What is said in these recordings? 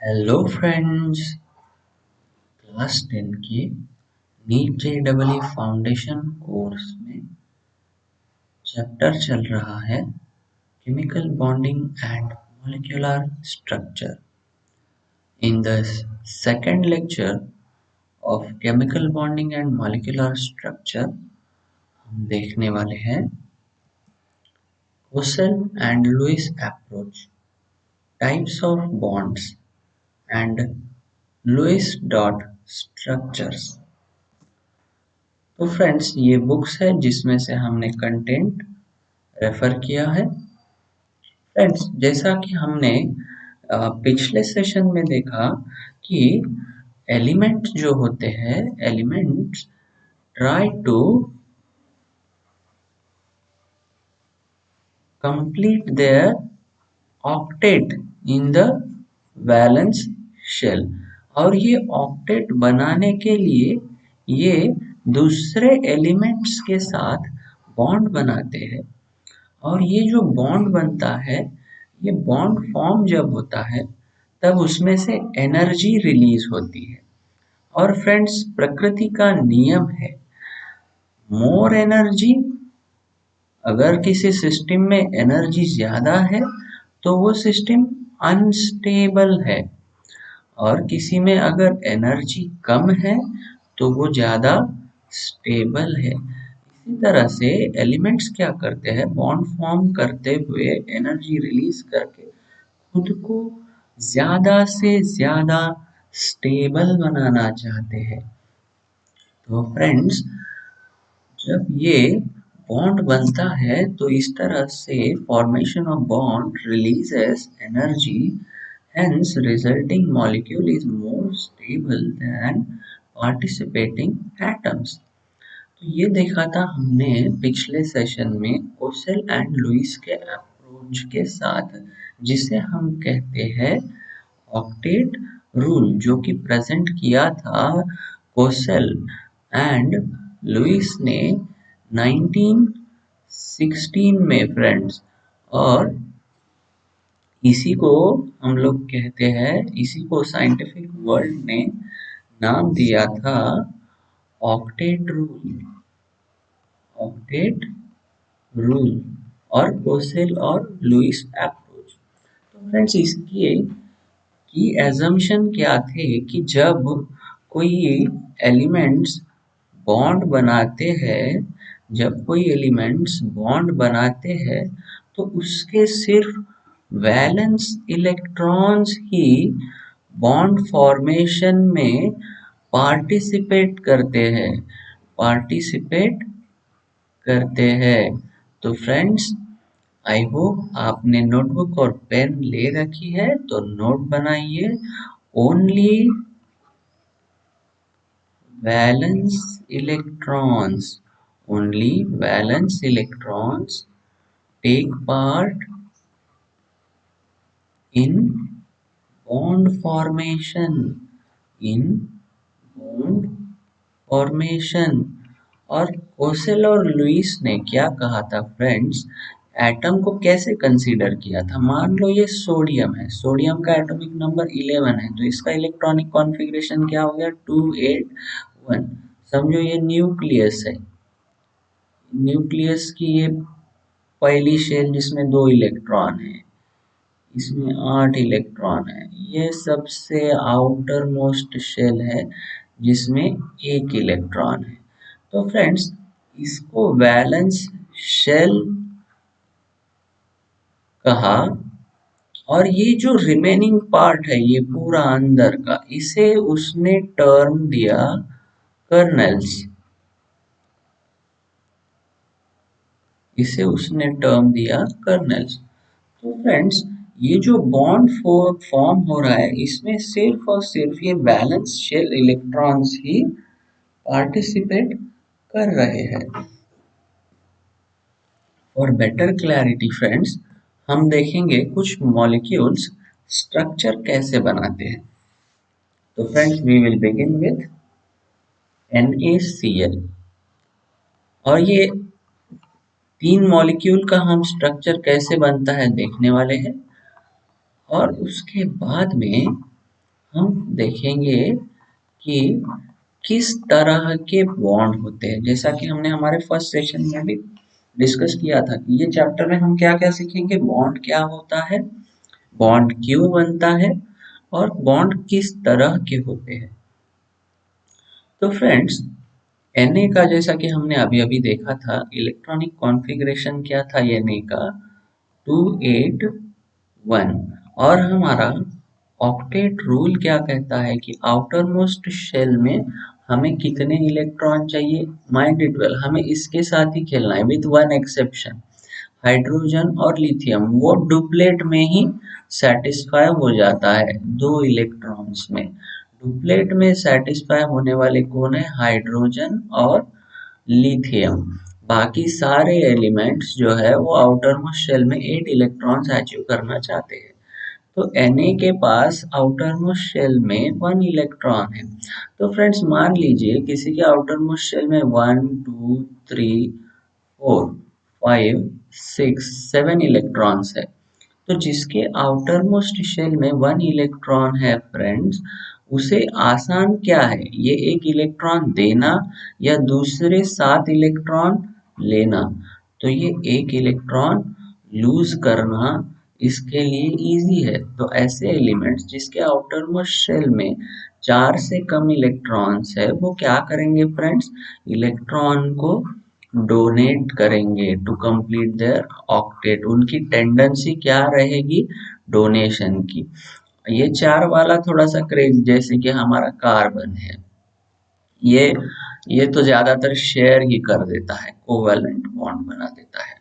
Hello friends, class 10 के NEET JEE foundation course में chapter चल रहा है chemical bonding and molecular structure. In the second lecture of chemical bonding and molecular structure हम देखने वाले हैं Kossel and Lewis approach, types of bonds and Lewis dot structures. तो friends, ये बुक्स है जिसमें से हमने कंटेंट रेफर किया है। फ्रेंड्स, जैसा कि हमने पिछले सेशन में देखा कि एलिमेंट जो होते हैं, elements try to complete their octet in the valence shell, और ये ऑक्टेट बनाने के लिए ये दूसरे एलिमेंट्स के साथ बॉन्ड बनाते हैं। और ये जो बॉन्ड बनता है, ये बॉन्ड फॉर्म जब होता है तब उसमें से एनर्जी रिलीज होती है। और फ्रेंड्स, प्रकृति का नियम है मोर एनर्जी। अगर किसी सिस्टम में एनर्जी ज्यादा है तो वो सिस्टम अनस्टेबल है, और किसी में अगर एनर्जी कम है तो वो ज्यादा स्टेबल है। इसी तरह से एलिमेंट्स क्या करते हैं, बॉन्ड फॉर्म करते हुए एनर्जी रिलीज करके खुद को ज्यादा से ज्यादा स्टेबल बनाना चाहते हैं। तो फ्रेंड्स, जब ये बॉन्ड बनता है तो इस तरह से formation of bond releases energy, hence resulting molecule is more stable than participating atoms। तो ये देखा था हमने पिछले सेशन में कोसेल एंड लुईस के अप्रोच के साथ, जिसे हम कहते हैं ऑक्टेट रूल, जो कि प्रेजेंट किया था कोसेल एंड लुईस ने 1916 में फ्रेंड्स। और इसी को हम लोग कहते हैं, इसी को साइंटिफिक वर्ल्ड ने नाम दिया था ऑक्टेट रूल, ऑक्टेट रूल और कोसेल और लुईस अप्रोच। तो फ्रेंड्स, इसकी की एजम्पशन क्या थे कि जब कोई एलिमेंट्स बॉन्ड बनाते हैं, जब कोई एलिमेंट्स बॉन्ड बनाते हैं तो उसके सिर्फ वैलेंस इलेक्ट्रॉन्स ही बॉन्ड फॉर्मेशन में पार्टिसिपेट करते हैं, पार्टिसिपेट करते हैं। तो फ्रेंड्स, आई होप आपने नोटबुक और पेन ले रखी है, तो नोट बनाइए। Only valence electrons, only valence electrons take part in bond formation, in bond formation। और कोसेल और लुईस ने क्या कहा था फ्रेंड्स, एटम को कैसे कंसीडर किया था। मान लो ये सोडियम है, सोडियम का एटॉमिक नंबर 11 है, तो इसका इलेक्ट्रॉनिक कॉन्फ़िगरेशन क्या हो गया, 281। समझो ये न्यूक्लियस है, न्यूक्लियस की ये पहली शेल जिसमें 2 इलेक्ट्रॉन है, इसमें 8 इलेक्ट्रॉन है। ये सबसे आउटर मोस्ट शेल है जिसमें 1 इलेक्ट्रॉन है। तो फ्रेंड्स, इसको वैलेंस शेल कहा। और ये जो रिमेनिंग पार्ट है, ये पूरा अंदर का, इसे उसने टर्म दिया कर्नल्स, इसे उसने टर्म दिया कर्नल्स। तो फ्रेंड्स, ये जो बॉन्ड फॉर्म हो रहा है, इसमें सिर्फ और सिर्फ ये बैलेंस शेल इलेक्ट्रॉन्स ही पार्टिसिपेट कर रहे हैं। फॉर बेटर क्लैरिटी फ्रेंड्स, हम देखेंगे कुछ मॉलिक्यूल्स स्ट्रक्चर कैसे बनाते हैं। तो friends, we will begin with NaCl। और ये 3 मॉलिक्यूल का हम स्ट्रक्चर कैसे बनता है देखने वाले हैं। और उसके बाद में हम देखेंगे कि किस तरह के बॉन्ड होते हैं। जैसा कि हमने हमारे फर्स्ट सेशन में भी डिस्कस किया था कि ये चैप्टर में हम क्या क्या सीखेंगे, बॉन्ड क्या होता है, बॉन्ड क्यों बनता है और बॉन्ड किस तरह के होते हैं। तो फ्रेंड्स, Na का जैसा कि हमने अभी अभी देखा था, इलेक्ट्रॉनिक कॉन्फ़िगरेशन क्या था Na का, 281। और हमारा ऑक्टेट रूल क्या कहता है कि आउटर मोस्ट शेल में हमें कितने इलेक्ट्रॉन चाहिए, माइंड इट वेल, हमें इसके साथ ही खेलना है विथ वन एक्सेप्शन, हाइड्रोजन और लिथियम वो डुप्लेट में ही सेटिस्फाई हो जाता है, दो इलेक्ट्रॉन्स में। डुप्लेट में सेटिस्फाई होने वाले कौन है, हाइड्रोजन और लिथियम। बाकी सारे एलिमेंट्स जो है वो आउटर मोस्ट शेल में 8 इलेक्ट्रॉन्स अचीव करना चाहते हैं। तो Na के पास आउटर मोस्ट शेल में 1 इलेक्ट्रॉन है। तो फ्रेंड्स, मान लीजिए किसी के आउटर मोस्ट शेल में 1 2 3 4 5 6 7 इलेक्ट्रॉन्स है। तो जिसके आउटर मोस्ट शेल में 1 इलेक्ट्रॉन है फ्रेंड्स, उसे आसान क्या है, ये एक इलेक्ट्रॉन देना या दूसरे 7 इलेक्ट्रॉन लेना। तो ये एक इलेक्ट्रॉन लूज करना इसके लिए इजी है। तो ऐसे एलिमेंट्स जिसके आउटर मोस्ट शेल में 4 से कम इलेक्ट्रॉन्स है, वो क्या करेंगे फ्रेंड्स, इलेक्ट्रॉन को डोनेट करेंगे टू कंप्लीट देयर ऑक्टेट। उनकी टेंडेंसी क्या रहेगी, डोनेशन की। ये 4 वाला थोड़ा सा क्रेज, जैसे कि हमारा कार्बन है, ये ये तो ज्यादातर शेयर ही कर देता है, कोवैलेंट बॉन्ड बना देता है।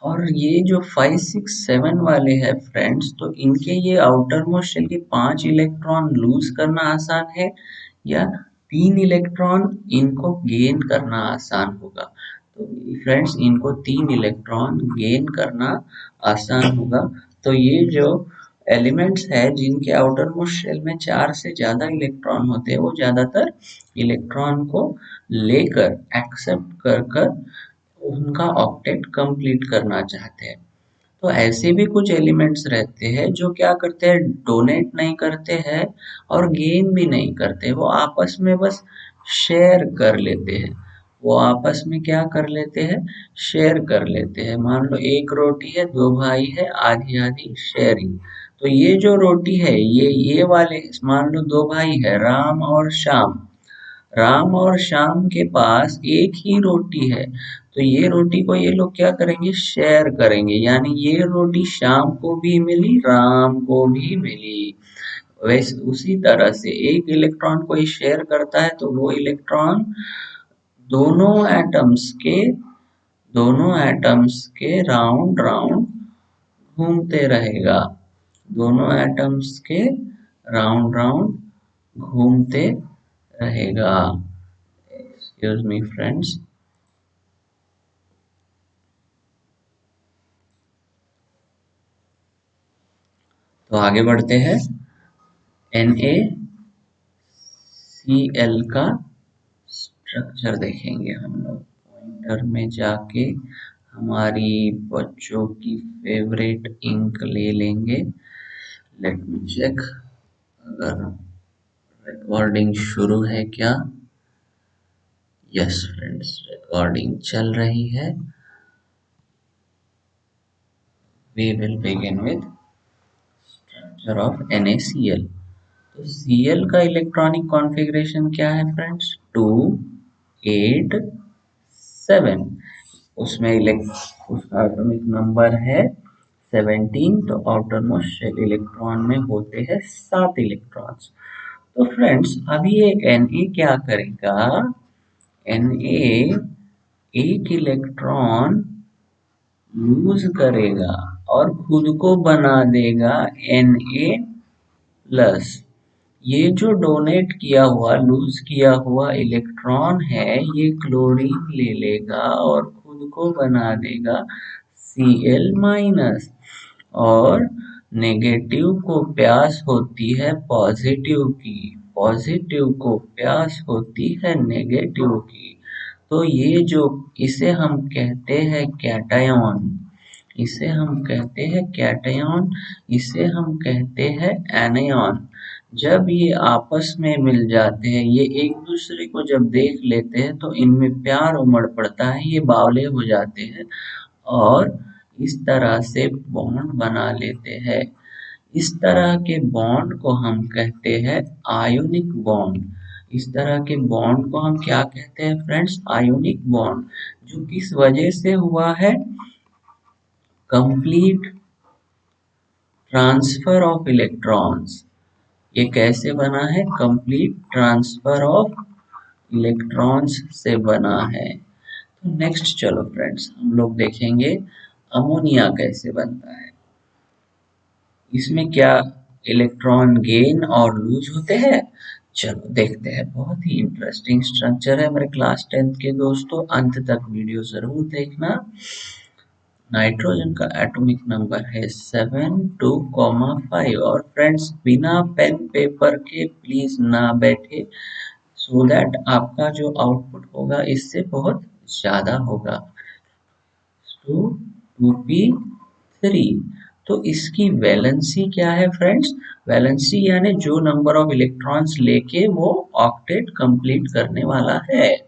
और ये जो 5 6 7 वाले हैं फ्रेंड्स, तो इनके ये आउटर मोस्ट शेल के 5 इलेक्ट्रॉन लूज करना आसान है या 3 इलेक्ट्रॉन इनको गेन करना आसान होगा। तो फ्रेंड्स, इनको 3 इलेक्ट्रॉन गेन करना आसान होगा। तो ये जो एलिमेंट्स है जिनके आउटर मोस्ट शेल में 4 से ज्यादा इलेक्ट्रॉन होते हैं, वो ज्यादातर इलेक्ट्रॉन को लेकर एक्सेप्ट कर कर उनका ऑक्टेट कंप्लीट करना चाहते हैं। तो ऐसे भी कुछ एलिमेंट्स रहते हैं जो क्या करते हैं, डोनेट नहीं करते हैं और गेन भी नहीं करते, वो आपस में बस शेयर कर लेते हैं। वो आपस में क्या कर लेते हैं, शेयर कर लेते हैं। मान लो एक रोटी है, दो भाई है, आधी आधी शेयरिंग। तो ये जो रोटी है, ये वाले, मान लो दो भाई है, राम और श्याम। राम और श्याम के पास एक ही रोटी है, तो ये रोटी को ये लोग क्या करेंगे, शेयर करेंगे। यानी ये रोटी श्याम को भी मिली, राम को भी मिली। वैसे उसी तरह से एक इलेक्ट्रॉन कोई शेयर करता है तो वो इलेक्ट्रॉन दोनों एटम्स के दोनों एटम्स के राउंड राउंड घूमते रहेगा। दोनों एटम्स के राउंड राउंड घूमते रहेगा। Excuse me friends. तो आगे बढ़ते हैं। NaCl का स्ट्रक्चर देखेंगे हम लोग। पॉइंटर में जाके हमारी बच्चों की फेवरेट इंक ले लेंगे। लेट मी चेक अगर रिकॉर्डिंग शुरू है क्या। यस फ्रेंड्स, रिकॉर्डिंग चल रही है। We will begin with structure of NaCl। तो Cl का इलेक्ट्रॉनिक कॉन्फ़िगरेशन क्या है फ्रेंड्स, 2 8 7। उसमें उसका एटॉमिक नंबर है 17। तो आउटर मोस्ट शेल इलेक्ट्रॉन में होते हैं 7 इलेक्ट्रॉन्स। तो फ्रेंड्स, अभी ये Na क्या करेगा, Na एक इलेक्ट्रॉन लूज करेगा और खुद को बना देगा Na प्लस। ये जो डोनेट किया हुआ, लूज किया हुआ इलेक्ट्रॉन है, ये क्लोरीन ले लेगा और खुद को बना देगा Cl माइनस। और नेगेटिव को प्यास होती है पॉजिटिव की, पॉजिटिव को प्यास होती है नेगेटिव की। तो ये जो, इसे हम कहते हैं कैटायन, इसे हम कहते हैं कैटायन, इसे हम कहते हैं एनायन। जब ये आपस में मिल जाते हैं, ये एक दूसरे को जब देख लेते हैं तो इनमें प्यार उमड़ पड़ता है, ये बावले हो जाते हैं और इस तरह से बॉन्ड बना लेते हैं। इस तरह के बॉन्ड को हम कहते हैं आयोनिक बॉन्ड। इस तरह के बॉन्ड को हम क्या कहते हैं फ्रेंड्स? Ionic bond. जो किस वजह से हुआ है? Complete transfer of electrons. ये कैसे बना है? कंप्लीट ट्रांसफर ऑफ इलेक्ट्रॉन्स से बना है। तो नेक्स्ट चलो फ्रेंड्स हम लोग देखेंगे अमोनिया कैसे बनता है। इसमें क्या इलेक्ट्रॉन गेन और लूज होते हैं? चलो देखते हैं। बहुत ही इंटरेस्टिंग स्ट्रक्चर है मेरे क्लास 10th के दोस्तों, अंत तक वीडियो जरूर देखना। नाइट्रोजन का एटॉमिक नंबर है 72,5 और फ्रेंड्स बिना पेन पेपर के प्लीज ना बैठे, सो दैट आपका जो आउटपुट होगा इससे बहुत ज्यादा होगा। तो 2p3, तो इसकी वैलेंसी क्या है फ्रेंड्स? वैलेंसी यानी जो नंबर ऑफ इलेक्ट्रॉन्स लेके वो ऑक्टेट कंप्लीट करने वाला है।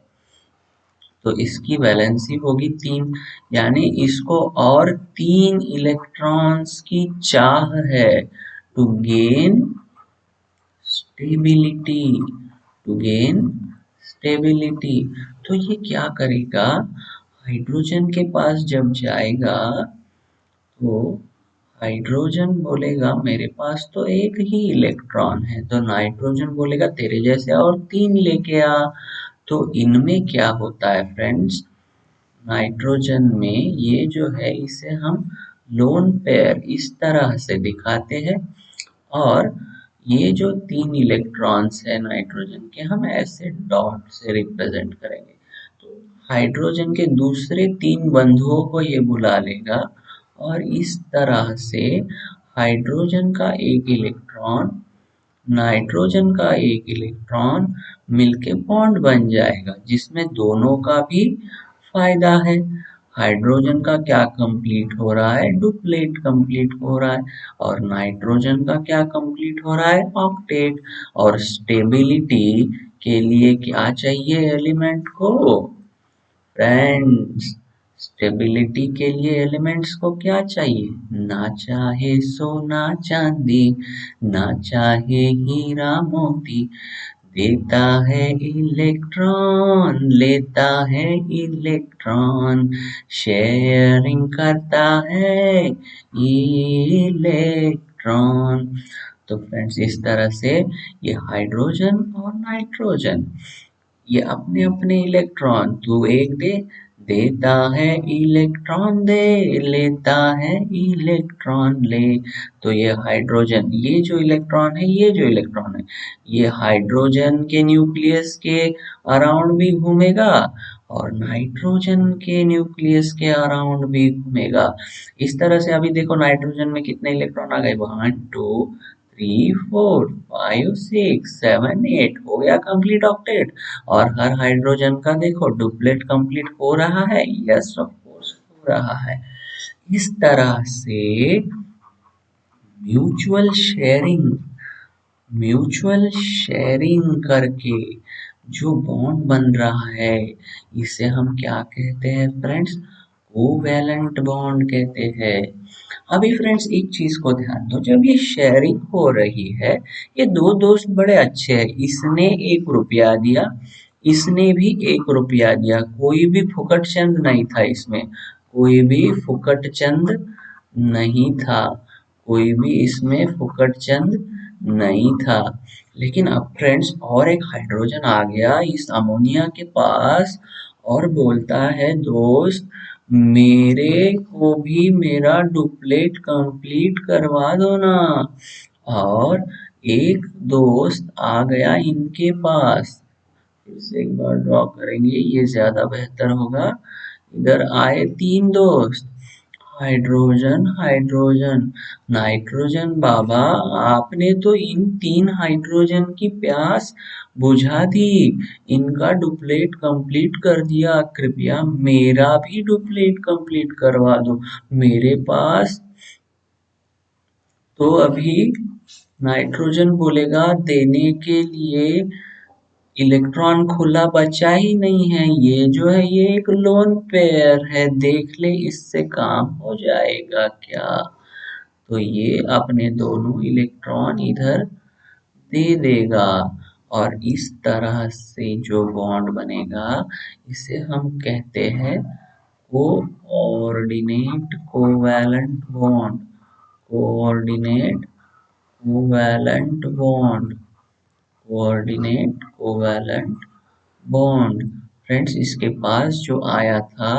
तो इसकी वैलेंसी होगी 3, यानी इसको और 3 इलेक्ट्रॉन्स की चाह है to gain stability, to gain stability. तो ये क्या करेगा? हाइड्रोजन के पास जब जाएगा तो हाइड्रोजन बोलेगा मेरे पास तो एक ही इलेक्ट्रॉन है, तो नाइट्रोजन बोलेगा तेरे जैसे और 3 लेके आ। तो इनमें क्या होता है फ्रेंड्स? नाइट्रोजन में ये जो है इसे हम लोन पेयर इस तरह से दिखाते हैं और ये जो 3 इलेक्ट्रॉन्स है नाइट्रोजन के हम ऐसे डॉट से रिप्रेजेंट करेंगे। तो हाइड्रोजन के दूसरे 3 बंधुओं को ये बुला लेगा और इस तरह से हाइड्रोजन का एक इलेक्ट्रॉन, नाइट्रोजन का एक इलेक्ट्रॉन मिलके बॉन्ड बन जाएगा जिसमें दोनों का भी फायदा है। हाइड्रोजन का क्या कंप्लीट हो रहा है? डुप्लेट कंप्लीट हो रहा है और नाइट्रोजन का क्या कंप्लीट हो रहा है? ऑक्टेट। और स्टेबिलिटी के लिए क्या चाहिए एलिमेंट को? फ्रेंड्स स्टेबिलिटी के लिए एलिमेंट्स को क्या चाहिए? ना चाहे सोना चांदी, ना चाहे हीरा मोती, देता है इलेक्ट्रॉन, लेता है इलेक्ट्रॉन, शेयरिंग करता है इलेक्ट्रॉन। तो फ्रेंड्स इस तरह से ये हाइड्रोजन और नाइट्रोजन ये अपने अपने इलेक्ट्रॉन, तू एक दे, देता है इलेक्ट्रॉन दे, लेता है इलेक्ट्रॉन ले। तो ये हाइड्रोजन, ये जो इलेक्ट्रॉन है, ये जो इलेक्ट्रॉन है, ये हाइड्रोजन के न्यूक्लियस के अराउंड भी घूमेगा और नाइट्रोजन के न्यूक्लियस के अराउंड भी घूमेगा। इस तरह से अभी देखो नाइट्रोजन में कितने इलेक्ट्रॉन आ गए? 1 2 3 4 5 6 7 8, हो गया कंप्लीट ऑक्टेट। और हर हाइड्रोजन का देखो डुप्लेट कंप्लीट हो रहा है। यस ऑफ कोर्स हो रहा है। इस तरह से म्यूचुअल शेयरिंग, म्यूचुअल शेयरिंग करके जो बॉन्ड बन रहा है इसे हम क्या कहते हैं फ्रेंड्स? कोवैलेंट बॉन्ड कहते हैं। अभी फ्रेंड्स एक चीज को ध्यान दो, जब ये शेयरिंग हो रही है, ये दो दोस्त बड़े अच्छे हैं, इसने 1 रुपया दिया, इसने भी 1 रुपया दिया, कोई भी फुकट चंद नहीं था इसमें, कोई भी फुकट चंद नहीं था, कोई भी इसमें फुकट चंद नहीं था। लेकिन अब फ्रेंड्स और एक हाइड्रोजन आ गया इस अमोनिया के पास और बोलता है दोस्त मेरे को भी मेरा डुप्लेट कंप्लीट करवा दो ना। और एक दोस्त आ गया इनके पास, फिर से एक बार ड्रॉ करेंगे ये ज्यादा बेहतर होगा। इधर आए 3 दोस्त, हाइड्रोजन हाइड्रोजन नाइट्रोजन। बाबा आपने तो इन 3 हाइड्रोजन की प्यास बुझा दी, इनका डुप्लेट कंप्लीट कर दिया, कृपया मेरा भी डुप्लेट कंप्लीट करवा दो। मेरे पास तो अभी नाइट्रोजन बोलेगा देने के लिए इलेक्ट्रॉन खुला बचा ही नहीं है, ये जो है ये एक लोन पेयर है, देख ले इससे काम हो जाएगा क्या। तो ये अपने दोनों इलेक्ट्रॉन इधर दे देगा और इस तरह से जो बॉन्ड बनेगा इसे हम कहते हैं coordinate covalent bond. Coordinate covalent bond. Coordinate covalent bond. Friends इसके पास जो आया था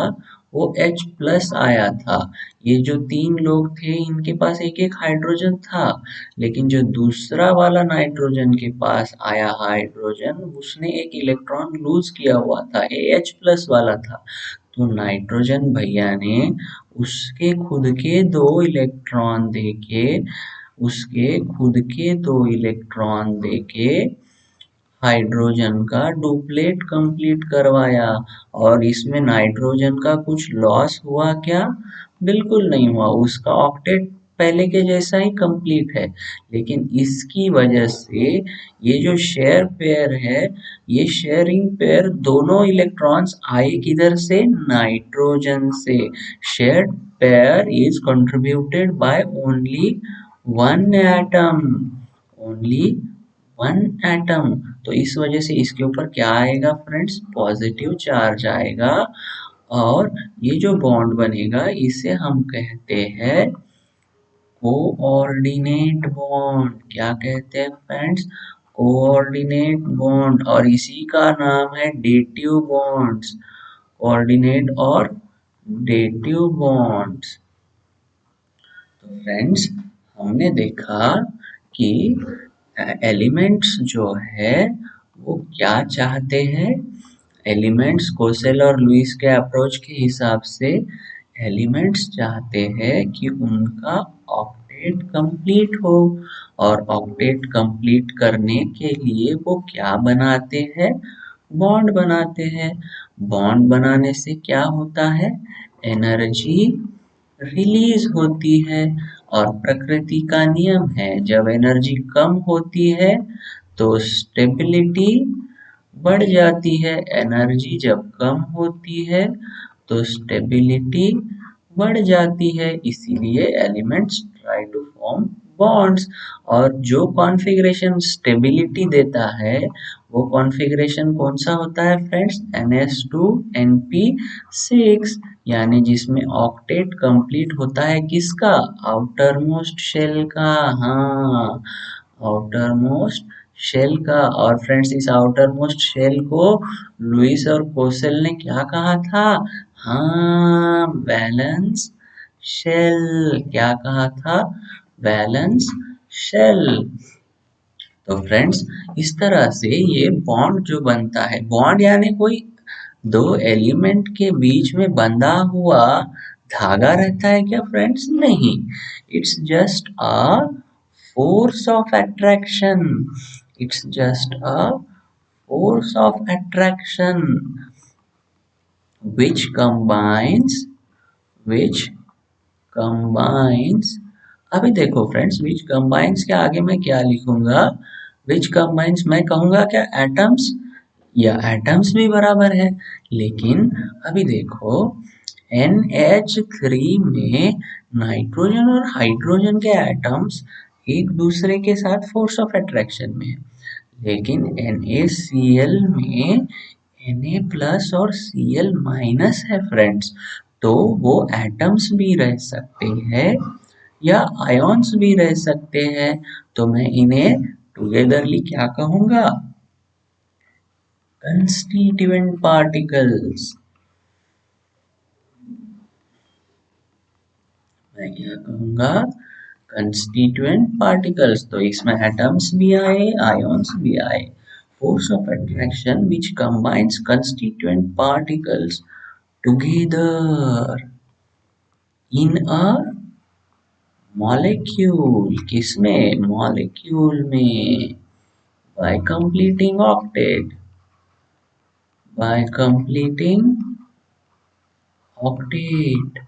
वो H प्लस आया था। ये जो तीन लोग थे इनके पास एक एक हाइड्रोजन था, लेकिन जो दूसरा वाला नाइट्रोजन के पास आया हाइड्रोजन उसने एक इलेक्ट्रॉन लूज किया हुआ था, H प्लस वाला था। तो नाइट्रोजन भैया ने उसके खुद के दो इलेक्ट्रॉन देके उसके खुद के दो इलेक्ट्रॉन देके हाइड्रोजन का डुप्लेट कंप्लीट करवाया। और इसमें नाइट्रोजन का कुछ लॉस हुआ क्या? बिल्कुल नहीं हुआ, उसका ऑक्टेट पहले के जैसा ही कंप्लीट है। लेकिन इसकी वजह से ये जो शेयर पेयर है, ये शेयरिंग पेयर दोनों इलेक्ट्रॉन्स आए किधर से? नाइट्रोजन से। Shared pair is contributed by only one atom. Only one atom. तो इस वजह से इसके ऊपर क्या आएगा फ्रेंड्स? पॉजिटिव चार्ज आएगा। और ये जो बॉन्ड बनेगा इसे हम कहते हैं कोऑर्डिनेट बॉन्ड। क्या कहते हैं फ्रेंड्स? Coordinate bond. और इसी का नाम है डेटिव बॉन्ड्स। कोऑर्डिनेट और डेटिव बॉन्ड्स। तो फ्रेंड्स हमने देखा कि एलिमेंट्स जो है वो क्या चाहते हैं। एलिमेंट्स कोसेल और लुईस के अप्रोच के हिसाब से एलिमेंट्स चाहते हैं कि उनका ऑक्टेट कंप्लीट हो। और ऑक्टेट कंप्लीट करने के लिए वो क्या बनाते हैं? बॉन्ड बनाते हैं। बॉन्ड बनाने से क्या होता है? एनर्जी रिलीज होती है। और प्रकृति का नियम है जब एनर्जी कम होती है तो स्टेबिलिटी बढ़ जाती है। एनर्जी जब कम होती है तो स्टेबिलिटी बढ़ जाती है। इसीलिए elements try to form bonds. और जो कॉन्फ़िगरेशन स्टेबिलिटी देता है वो कॉन्फ़िगरेशन कौन सा होता है फ्रेंड्स? NS2 NP6, यानी जिसमें ऑक्टेट कंप्लीट होता है किसका? आउटर मोस्ट शेल का। हाँ, आउटर मोस्ट शेल का। और फ्रेंड्स इस आउटर मोस्ट शेल को लुईस और कोसेल ने क्या कहा था? हाँ, वैलेंस शेल। क्या कहा था? Valence shell. तो फ्रेंड्स इस तरह से ये बॉन्ड जो बनता है, बॉन्ड यानी कोई दो एलिमेंट के बीच में बंधा हुआ धागा रहता है क्या फ्रेंड्स? नहीं, it's just a force of attraction. It's just a force of attraction which which combines अभी देखो फ्रेंड्स which combines के आगे मैं क्या लिखूंगा? which combines मैं कहूंगा क्या एटम्स? या एटम्स भी बराबर है, लेकिन अभी देखो NH3 में नाइट्रोजन और हाइड्रोजन के एटम्स एक दूसरे के साथ फोर्स ऑफ अट्रैक्शन में है, लेकिन NaCl में Na प्लस और Cl माइनस है फ्रेंड्स। तो वो एटम्स भी रह सकते हैं या आयॉन्स भी रह सकते हैं। तो मैं इन्हें टुगेदरली क्या कहूंगा? Constituent particles. मैं क्या कहूंगा? Constituent particles. तो इसमें एटम्स भी आए, आयॉन्स भी आए। Force of attraction which combines constituent particles together in a molecule. किसमें? मॉलिक्यूल में। By completing octet. By completing octet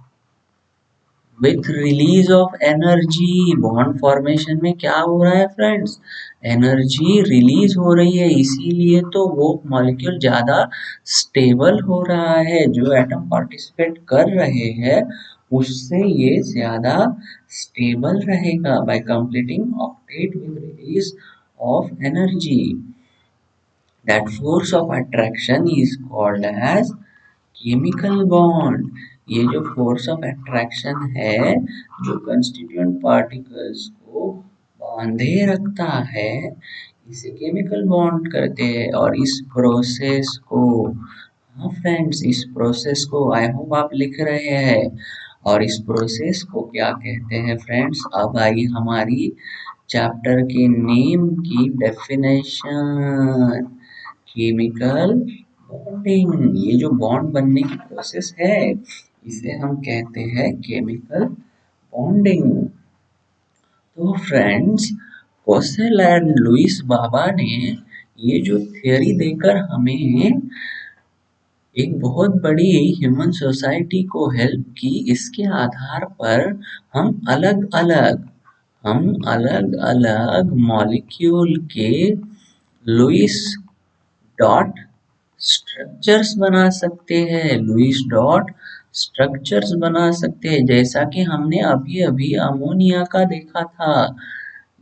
with release of energy. Bond formation में क्या हो रहा है फ्रेंड्स, एनर्जी रिलीज हो रही है, इसीलिए तो वो मॉलिक्यूल ज्यादा स्टेबल हो रहा है। जो एटम पार्टिसिपेट कर रहे हैं उससे ये ज्यादा स्टेबल रहेगा by completing octet with release of energy. That force of attraction is called as chemical bond. ये जो फोर्स ऑफ अट्रैक्शन है जो कंस्टिट्यूएंट पार्टिकल्स को बांधे रखता है इसे केमिकल बॉन्ड कहते हैं। और इस प्रोसेस को, हाँ फ्रेंड्स, इस प्रोसेस को आई होप आप लिख रहे हैं। और इस प्रोसेस को क्या कहते हैं फ्रेंड्स, अब आई हमारी चैप्टर के नेम की डेफिनेशन। केमिकल बॉन्डिंग, ये जो बॉन्ड बनने की प्रोसेस है इसे हम कहते हैं केमिकल बॉन्डिंग। तो फ्रेंड्स, कोसेल एंड लुइस बाबा ने ये जो थ्योरी देकर हमें एक बहुत बड़ी ह्यूमन सोसाइटी को हेल्प की, इसके आधार पर हम अलग अलग मॉलिक्यूल के लुइस डॉट स्ट्रक्चर्स बना सकते हैं, लुइस डॉट स्ट्रक्चर्स बना सकते हैं। जैसा कि हमने अभी अभी अमोनिया का देखा था,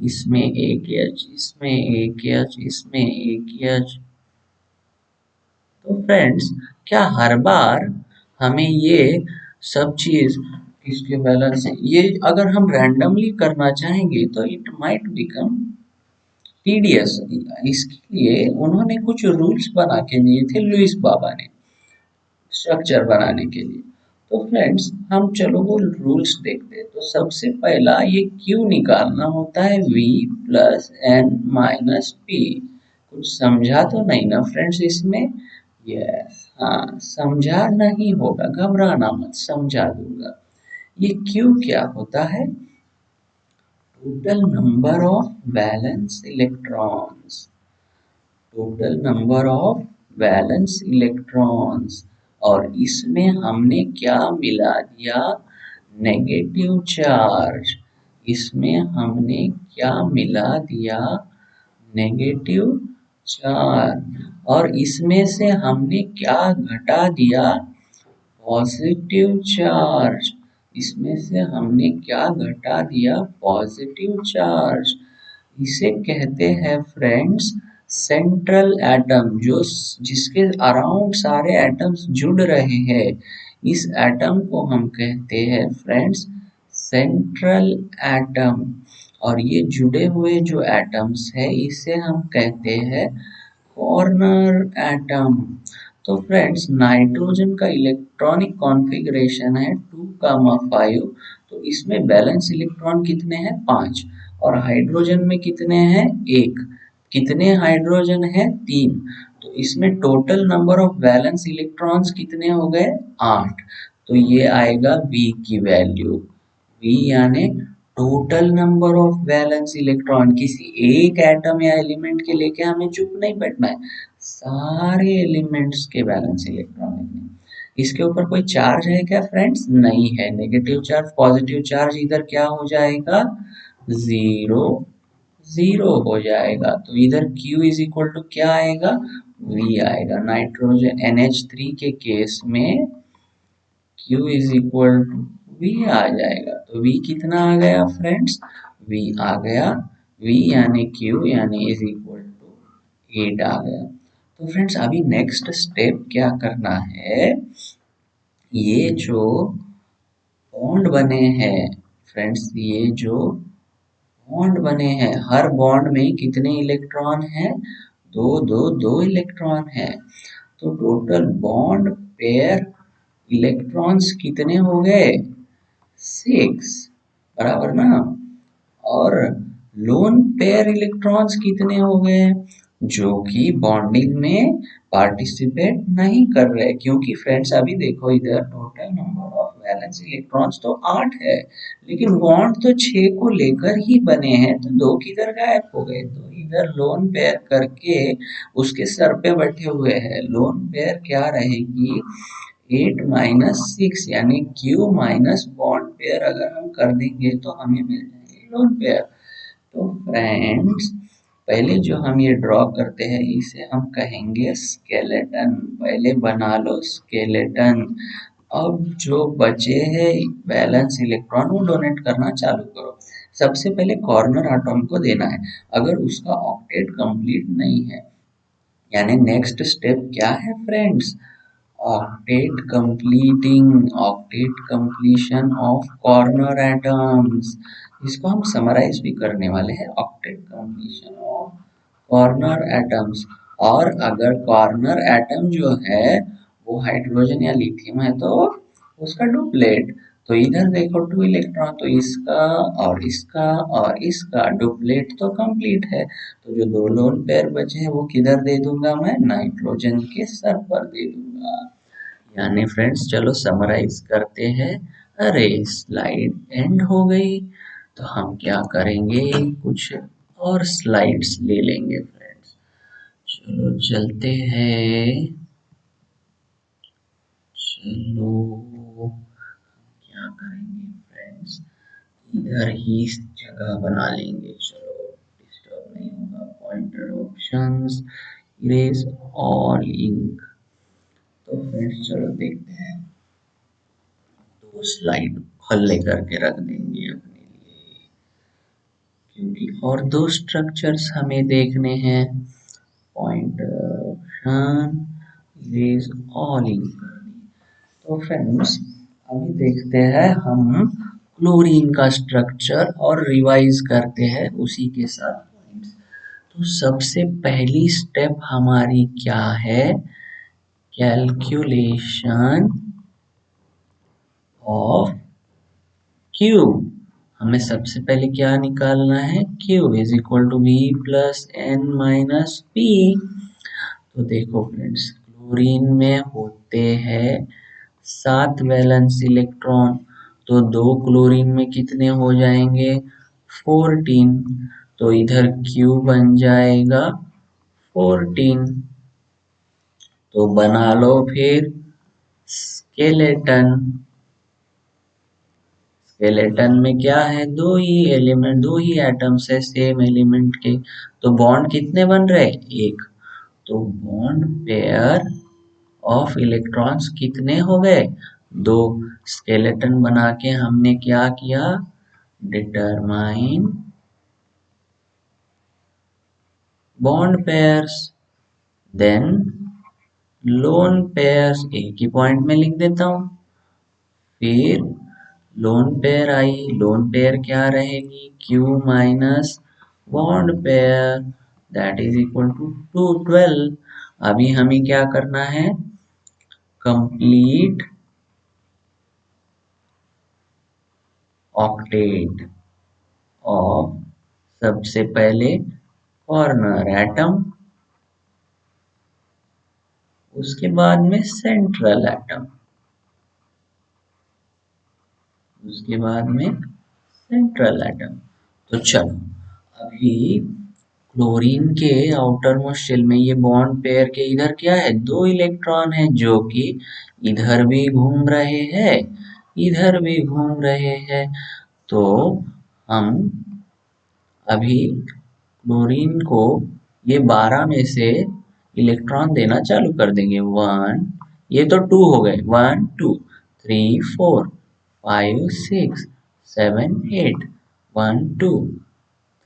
इसमें एक एच, इसमें एक एच, इसमें एक एच। तो फ्रेंड्स, क्या हर बार हमें ये सब चीज इसके बैलेंस ये अगर हम रैंडमली करना चाहेंगे तो इट माइट बिकम टीडियस। इसके लिए उन्होंने कुछ रूल्स बना के दिए थे लुइस बाबा ने स्ट्रक्चर बनाने के लिए। तो फ्रेंड्स, हम चलो वो रूल्स देखते हैं। तो सबसे पहला ये क्यू निकालना होता है v plus N minus P. कुछ समझा तो नहीं ना फ्रेंड्स इसमें? यस, हाँ, समझा नहीं होगा, घबराना मत, समझा दूंगा। ये क्यू क्या होता है? Total number of valence electrons, total number of valence electrons. और इसमें हमने क्या मिला दिया? Negative charge. इसमें हमने क्या मिला दिया? Negative charge. और इसमें से हमने क्या घटा दिया? Positive charge. इसमें से हमने क्या घटा दिया? Positive charge. इसे कहते हैं फ्रेंड्स सेंट्रल एटम, जो जिसके अराउंड सारे एटम्स जुड़ रहे हैं, इस एटम को हम कहते हैं फ्रेंड्स सेंट्रल एटम। और ये जुड़े हुए जो एटम्स है इसे हम कहते हैं कॉर्नर एटम। तो फ्रेंड्स, नाइट्रोजन का इलेक्ट्रॉनिक कॉन्फ़िगरेशन है 2,5। तो इसमें बैलेंस इलेक्ट्रॉन कितने हैं? 5। और हाइड्रोजन में कितने हैं? 1। कितने हाइड्रोजन है? 3। तो इसमें total number of valence electrons कितने हो गए? 8। तो ये आएगा V की वैल्यू। V यानी total number of valence electron. किसी एक एटम या एलिमेंट के लेके हमें चुप नहीं बैठना है, सारे एलिमेंट्स के वैलेंस इलेक्ट्रॉन लिखने। इसके ऊपर कोई चार्ज है क्या फ्रेंड्स? नहीं है। नेगेटिव चार्ज, पॉजिटिव चार्ज इधर क्या हो जाएगा? जीरो जीरो हो जाएगा। तो इधर Q इज इक्वल टू क्या आएगा? V आएगा। नाइट्रोजन NH3 के केस में Q is equal to V आ जाएगा। तो V कितना आ गया फ्रेंड्स? V आ गया, V यानी Q यानी इज इक्वल टू 8 आ गया। तो फ्रेंड्स, अभी नेक्स्ट स्टेप क्या करना है? ये जो बॉन्ड बने हैं फ्रेंड्स, ये जो बॉन्ड बने हैं, हर बॉन्ड में कितने इलेक्ट्रॉन हैं? दो इलेक्ट्रॉन है। तो टोटल बॉन्ड पेयर इलेक्ट्रॉन्स कितने हो गए? 6, बराबर ना? और लोन पेयर इलेक्ट्रॉन्स कितने हो गए? जो कि बॉन्डिंग में पार्टिसिपेट नहीं कर रहे, क्योंकि फ्रेंड्स अभी देखो इधर total number of valence electrons तो 8 है, लेकिन बॉन्ड तो 6 को लेकर ही बने हैं, तो 2 किधर गायब हो गए? तो इधर लोन पेयर करके उसके सर पे बैठे हुए हैं। लोन पेयर क्या रहेगी? 8 माइनस 6 यानी Q माइनस बॉन्ड पेयर अगर हम कर देंगे तो हमें मिल जाएंगे लोन पेयर। तो फ्रेंड्स पहले जो हम ये ड्रॉ करते हैं इसे हम कहेंगे स्केलेटन। पहले बना लो स्केलेटन। अब जो बचे हैं बैलेंस इलेक्ट्रॉन वो डोनेट करना चालू करो। सबसे पहले कॉर्नर एटॉम को देना है अगर उसका ऑक्टेट कंप्लीट नहीं है। यानी नेक्स्ट स्टेप क्या है friends, octet completion of corner atoms. इसको हम समराइज भी करने वाले हैं, octet completion of corner atoms. और अगर कॉर्नर एटम जो है वो हाइड्रोजन या लिथियम है तो उसका डुप्लेट। तो इधर देखो 2 इलेक्ट्रॉन, तो इसका और इसका और इसका डुप्लेट तो कंप्लीट है। तो जो 2 लोन पेयर बचे हैं वो किधर दे दूंगा मैं, नाइट्रोजन के सर पर दे दूंगा। यानी फ्रेंड्स चलो समराइज करते हैं। अरे स्लाइड एंड हो गई तो हम क्या करेंगे, कुछ और स्लाइड्स ले लेंगे फ्रेंड्स। चलो चलते हैं। चलो क्या करेंगे फ्रेंड्स, इधर ही जगह बना लेंगे। चलो डिस्टर्ब नहीं होगा। Pointer options, erase all ink. तो फ्रेंड्स चलो देखते हैं, 2 स्लाइड हल्ले करके रख देंगे अपने लिए क्योंकि और 2 स्ट्रक्चर्स हमें देखने हैं। Pointer option, erase all ink. तो फ्रेंड्स अभी देखते हैं हम क्लोरीन का स्ट्रक्चर और रिवाइज करते हैं उसी के साथ पॉइंट्स। तो सबसे पहली स्टेप हमारी क्या है, कैलकुलेशन ऑफ Q। हमें सबसे पहले क्या निकालना है, Q is equal to V plus N minus P। तो देखो फ्रेंड्स क्लोरीन में होते हैं 7 वैलेंस इलेक्ट्रॉन, तो 2 क्लोरीन में कितने हो जाएंगे 14। तो इधर Q बन जाएगा 14। तो बना लो फिर स्केलेटन। स्केलेटन में क्या है, 2 ही एलिमेंट, 2 ही एटम्स है सेम एलिमेंट के। तो बॉन्ड कितने बन रहे, एक। तो बॉन्ड पेयर ऑफ इलेक्ट्रॉन्स कितने हो गए, 2। स्केलेटन बना के हमने क्या किया, determine bond pairs, then lone pairs, एक ही पॉइंट में लिख देता हूं। फिर लोन पेयर आई, लोन पेयर क्या रहेगी, Q minus bond pair that is equal to 12। अभी हमें क्या करना है, कंप्लीट ऑक्टेट ऑफ सबसे पहले कॉर्नर एटम, उसके बाद में सेंट्रल एटम, उसके बाद में सेंट्रल एटम। तो चलो अभी क्लोरीन के आउटर मोस्ट शेल में ये बॉन्ड पेयर के इधर क्या है, 2 इलेक्ट्रॉन है जो कि इधर भी घूम रहे हैं इधर भी घूम रहे हैं। तो हम अभी क्लोरीन को ये 12 में से इलेक्ट्रॉन देना चालू कर देंगे। 1, ये तो 2 हो गए, 1 2 3 4 5 6 7 8, 1 2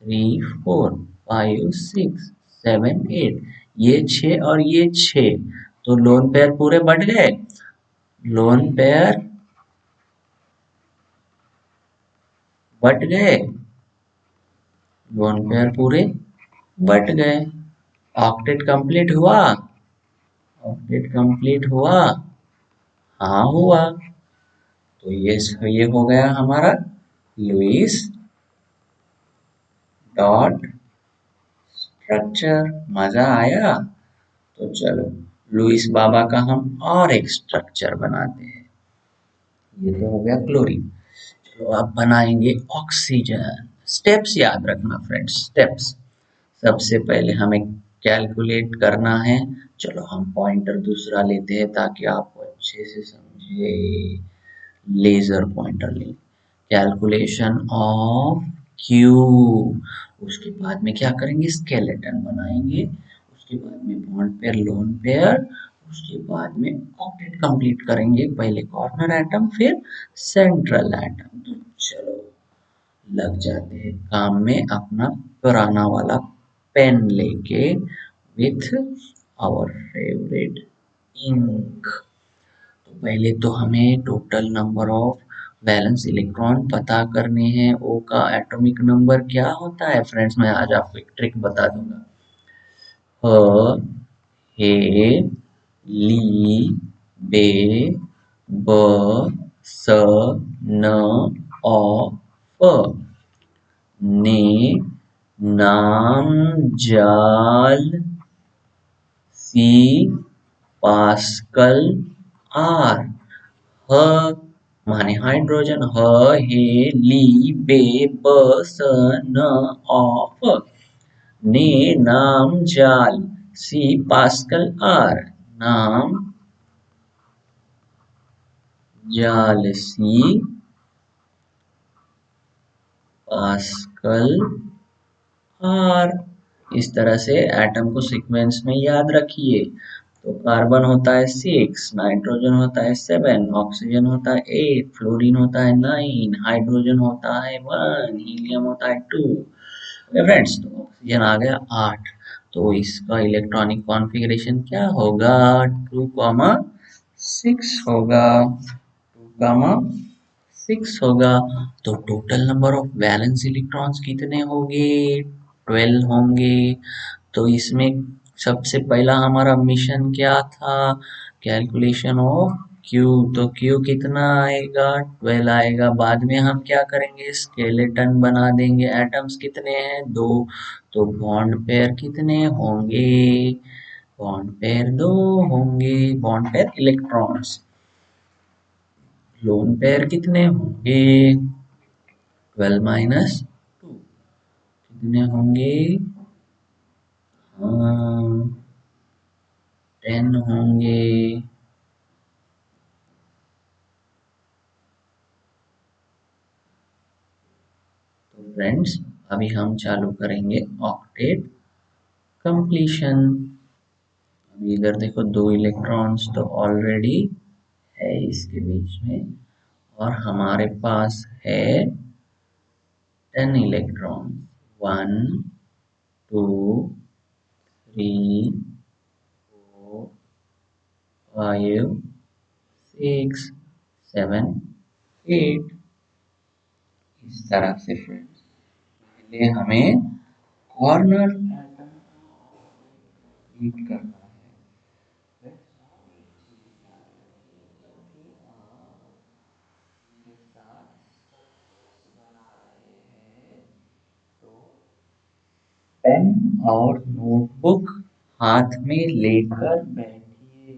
3 4 5 6 7 8, ये 6 और ये 6। तो लोन पेयर पूरे बढ़ गए, लोन पेयर बट गए, लोन पेयर पूरे बट गए। ऑक्टेट कंप्लीट हुआ, ऑक्टेट कंप्लीट हुआ, हाँ हुआ। तो ये हो गया हमारा लुईस डॉट स्ट्रक्चर। मजा आया। तो चलो लुईस बाबा का हम और एक स्ट्रक्चर बनाते हैं। ये तो हो गया क्लोरीन। चलो अब बनाएंगे ऑक्सीजन। स्टेप्स याद रखना फ्रेंड्स, स्टेप्स। सबसे पहले हमें कैलकुलेट करना है। चलो हम पॉइंटर दूसरा लेते हैं ताकि आपको अच्छे से समझे। लेजर पॉइंटर ले, कैलकुलेशन ऑफ क्यू, उसके बाद में क्या करेंगे, स्केलेटन बनाएंगे, उसके बाद में बॉन्ड पेयर लोन पेयर, उसके बाद में ऑक्टेट कंप्लीट करेंगे, पहले कॉर्नर एटम फिर सेंट्रल एटम। तो चलो लग जाते हैं काम में, अपना पुराना वाला पेन लेके विथ आवर फेवरेट इंक। तो पहले तो हमें total number of valence electron पता करने हैं। ओ का एटॉमिक नंबर क्या होता है फ्रेंड्स, मैं आज आपको एक ट्रिक बता दूंगा। ह, हे, ली, बे, ब, स, न, अ, प, ने, नाम, जाल, सी, पास्कल, आर। ह माने हाइड्रोजन, ह, हे, ली, बे, ब, स, न, अ, प। ने, नाम, जाल, सी, पास्कल, आर। नाम, जाल, सी, पास्कल, आर। इस तरह से एटम को सीक्वेंस में याद रखिए। तो कार्बन होता है 6, नाइट्रोजन होता है 7, ऑक्सीजन होता है 8, फ्लोरीन होता है 9, हाइड्रोजन होता है 1, हीलियम होता है 2। ओके फ्रेंड्स, तो ऑक्सीजन आ गया 8। तो इसका इलेक्ट्रॉनिक कॉन्फ़िगरेशन क्या होगा, 2,6 होगा, 2,6 होगा। तो total number of valence electrons कितने होंगे, 12 होंगे। तो इसमें सबसे पहला हमारा मिशन क्या था, कैलकुलेशन ऑफ क्यू। तो क्यू कितना आएगा, 12 आएगा। बाद में हम क्या करेंगे, स्केलेटन बना देंगे। एटम्स कितने हैं, 2। तो बॉन्ड पेयर कितने होंगे, बॉन्ड पेयर 2 होंगे, bond pair electrons. Lone pair कितने होंगे, 12 माइनस 2 कितने होंगे, 10 होंगे। तो फ्रेंड्स अभी हम चालू करेंगे ऑक्टेट कंप्लीशन। अभी इधर देखो 2 इलेक्ट्रॉन्स तो ऑलरेडी है इसके बीच में, और हमारे पास है 10 इलेक्ट्रॉन, 1 2 3 4 5 6 7 8। इस तरह से फ्रेंड्स पहले हमें कॉर्नर एटम हीट करना है। मेरे साथ बना रहे हैं तो पेन और नोटबुक हाथ में लेकर बैठिए,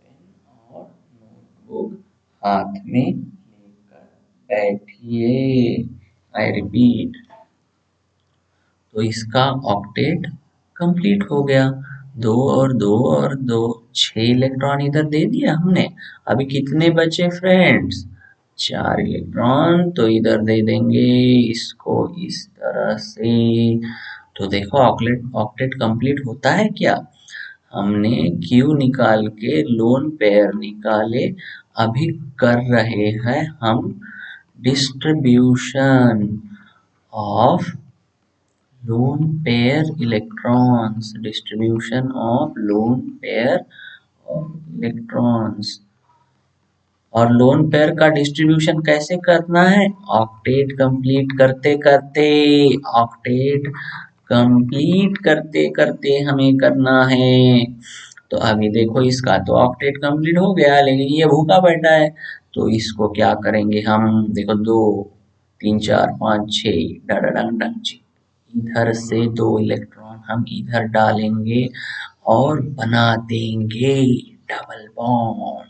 पेन और नोटबुक हाथ में लेकर बैठिए। I repeat. तो इसका ऑक्टेट कंप्लीट हो गया। 2 और 2 और 2, 6 इलेक्ट्रॉन इधर दे दिया हमने। अभी कितने बचे फ्रेंड्स, 4 इलेक्ट्रॉन। तो इधर दे देंगे इसको इस तरह से। तो देखो ऑक्टेट ऑक्टेट कंप्लीट होता है क्या। हमने क्यू निकाल के लोन पेयर निकाले, अभी कर रहे हैं हम distribution of lone pair electrons, distribution of lone pair of electrons। और लोन पेयर का डिस्ट्रीब्यूशन कैसे करना है, ऑक्टेट कंप्लीट करते करते, ऑक्टेट कंप्लीट करते करते हमें करना है। तो अभी देखो इसका तो ऑक्टेट कंप्लीट हो गया, लेकिन ये भूखा बैठा है। तो इसको क्या करेंगे हम, देखो 2 3 4 5 6 डडडंग डंग, इधर से 2 इलेक्ट्रॉन हम इधर डालेंगे और बना देंगे डबल बॉन्ड।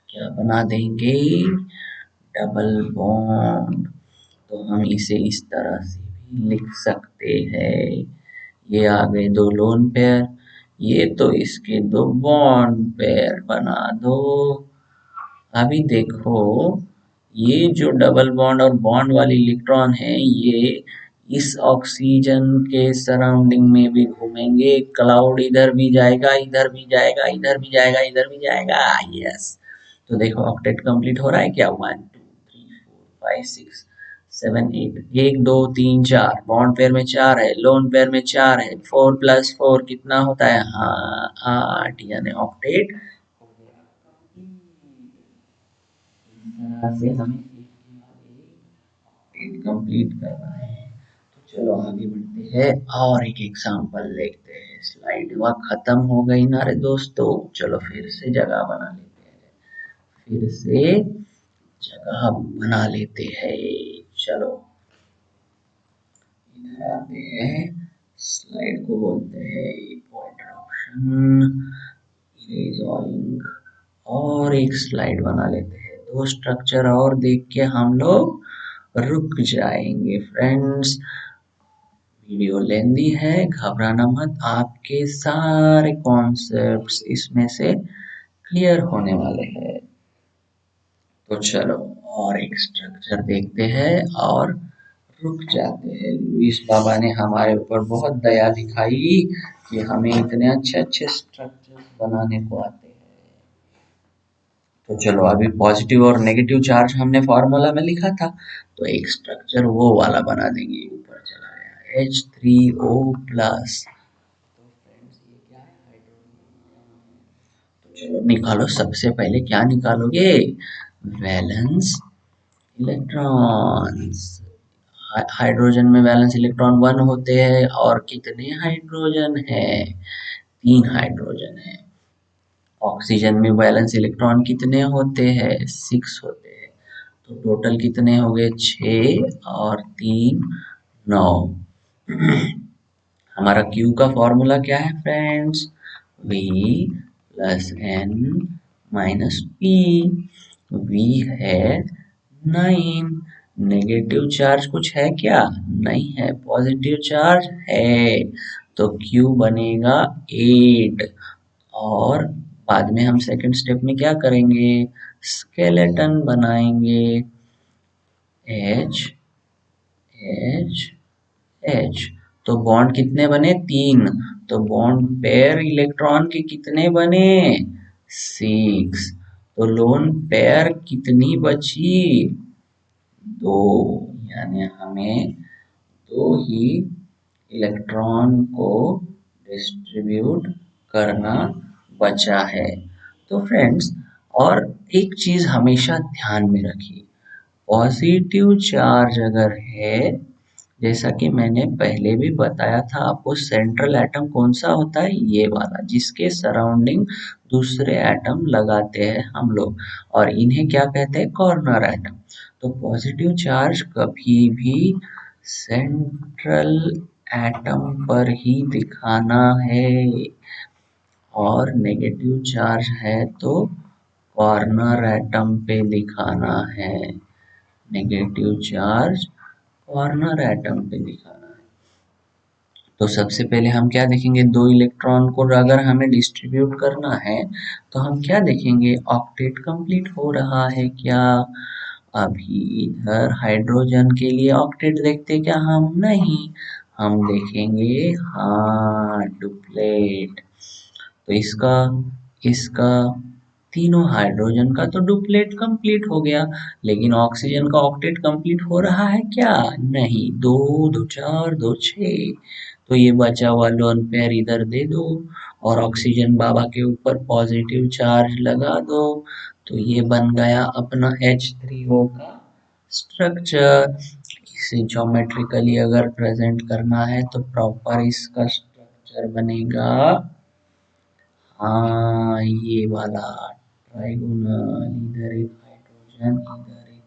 क्या बना देंगे, डबल बॉन्ड। तो हम इसे इस तरह से भी लिख सकते हैं। ये आ गए 2 लोन पेयर, ये तो इसके दो बॉन्ड पेयर बना दो। अभी देखो, ये जो डबल बॉन्ड और बॉन्ड वाले इलेक्ट्रॉन है, ये इस ऑक्सीजन के सराउंडिंग में भी घूमेंगे। क्लाउड इधर भी जाएगा, इधर भी जाएगा, इधर भी जाएगा, इधर भी जाएगा। यस, तो देखो ऑक्टेट कंप्लीट हो रहा है क्या? 1 2 3 4 5 6 7 8, 1 2 3 4 बॉन्ड पेयर में 4 है, लोन पेयर में 4 है। 4 + 4 कितना होता है? हाँ, 8, यानी ऑक्टेट हो गया। इस तरह से हमें एक के बाद एक कंप्लीट करना है। तो चलो आगे बढ़ते हैं और एक एग्जांपल देखते हैं। स्लाइड वह खत्म हो गई ना रे दोस्तों। चलो फिर से जगह बना लेते हैं, फिर से जगह बना लेते हैं। चलो इधर आते हैं, स्लाइड को बोलते हैं पॉइंटर ऑप्शन, इरेज और एक स्लाइड बना लेते हैं। दो स्ट्रक्चर और देख के हम लोग रुक जाएंगे फ्रेंड्स। वीडियो लेंदी है, घबराना मत, आपके सारे कॉन्सेप्ट्स इसमें से क्लियर होने वाले हैं। तो चलो और एक स्ट्रक्चर देखते हैं और रुक जाते हैं। लुईस बाबा ने हमारे ऊपर बहुत दया दिखाई कि हमें इतने अच्छे अच्छे स्ट्रक्चर बनाने को आते हैं। तो चलो अभी पॉजिटिव और नेगेटिव चार्ज हमने फॉर्मूला में लिखा था, तो एक स्ट्रक्चर वो वाला बना देंगे। ऊपर चला गया H3O+। तो फ्रेंड्स ये क्या है? हाइड्रोजन। तो चलो निकालो, सबसे पहले क्या निकालोगे? Valence electrons. हाइड्रोजन में वैलेंस इलेक्ट्रॉन 1 होते हैं, और कितने हाइड्रोजन है? 3 हाइड्रोजन है। ऑक्सीजन में वैलेंस इलेक्ट्रॉन कितने होते हैं? 6 होते हैं। तो टोटल कितने हो गए? 6 और 3 9। हमारा Q का फॉर्मूला क्या है friends? V + N - P। V है 9। नेगेटिव चार्ज कुछ है क्या? नहीं है। पॉजिटिव चार्ज है, तो Q बनेगा 8। और बाद में हम सेकंड स्टेप में क्या करेंगे? स्केलेटन बनाएंगे। H H H। तो बॉन्ड कितने बने? 3। तो बॉन्ड पेयर इलेक्ट्रॉन के कितने बने? 6। तो लोन पेयर कितनी बची? 2। यानी हमें 2 ही इलेक्ट्रॉन को डिस्ट्रीब्यूट करना बचा है। तो फ्रेंड्स, और एक चीज हमेशा ध्यान में रखिए, पॉजिटिव चार्ज अगर है, जैसा कि मैंने पहले भी बताया था आपको, सेंट्रल एटम कौन सा होता है? ये वाला, जिसके सराउंडिंग दूसरे एटम लगाते हैं हम लोग, और इन्हें क्या कहते हैं? Corner atom. तो पॉजिटिव चार्ज कभी भी सेंट्रल एटम पर ही दिखाना है, और नेगेटिव चार्ज है तो कॉर्नर एटम पे दिखाना है। नेगेटिव चार्ज कॉर्नर एटम पे दिखाना है। तो सबसे पहले हम क्या देखेंगे? दो इलेक्ट्रॉन को अगर हमें डिस्ट्रीब्यूट करना है, तो हम क्या देखेंगे? ऑक्टेट कंप्लीट हो रहा है क्या? अभी इधर हाइड्रोजन के लिए ऑक्टेट देखते क्या हम? नहीं, हम देखेंगे हाँ डुप्लेट। तो इसका इसका तीनों हाइड्रोजन का तो डुप्लेट कंप्लीट हो गया, लेकिन ऑक्सीजन का ऑक्टेट कंप्लीट हो रहा है क्या? नहीं। 2 2 4 2 6। तो ये बचा हुआ लोन पेयर इधर दे दो, और ऑक्सीजन बाबा के ऊपर पॉजिटिव चार्ज लगा दो। तो ये बन गया अपना H3O का स्ट्रक्चर। इसे ज्योमेट्रिकली अगर प्रेजेंट करना है तो प्रॉपर इसका स्ट्रक्चर बनेगा, हाँ ये वाला ट्राइगोनल। इधर एक हाइड्रोजन, इधर एक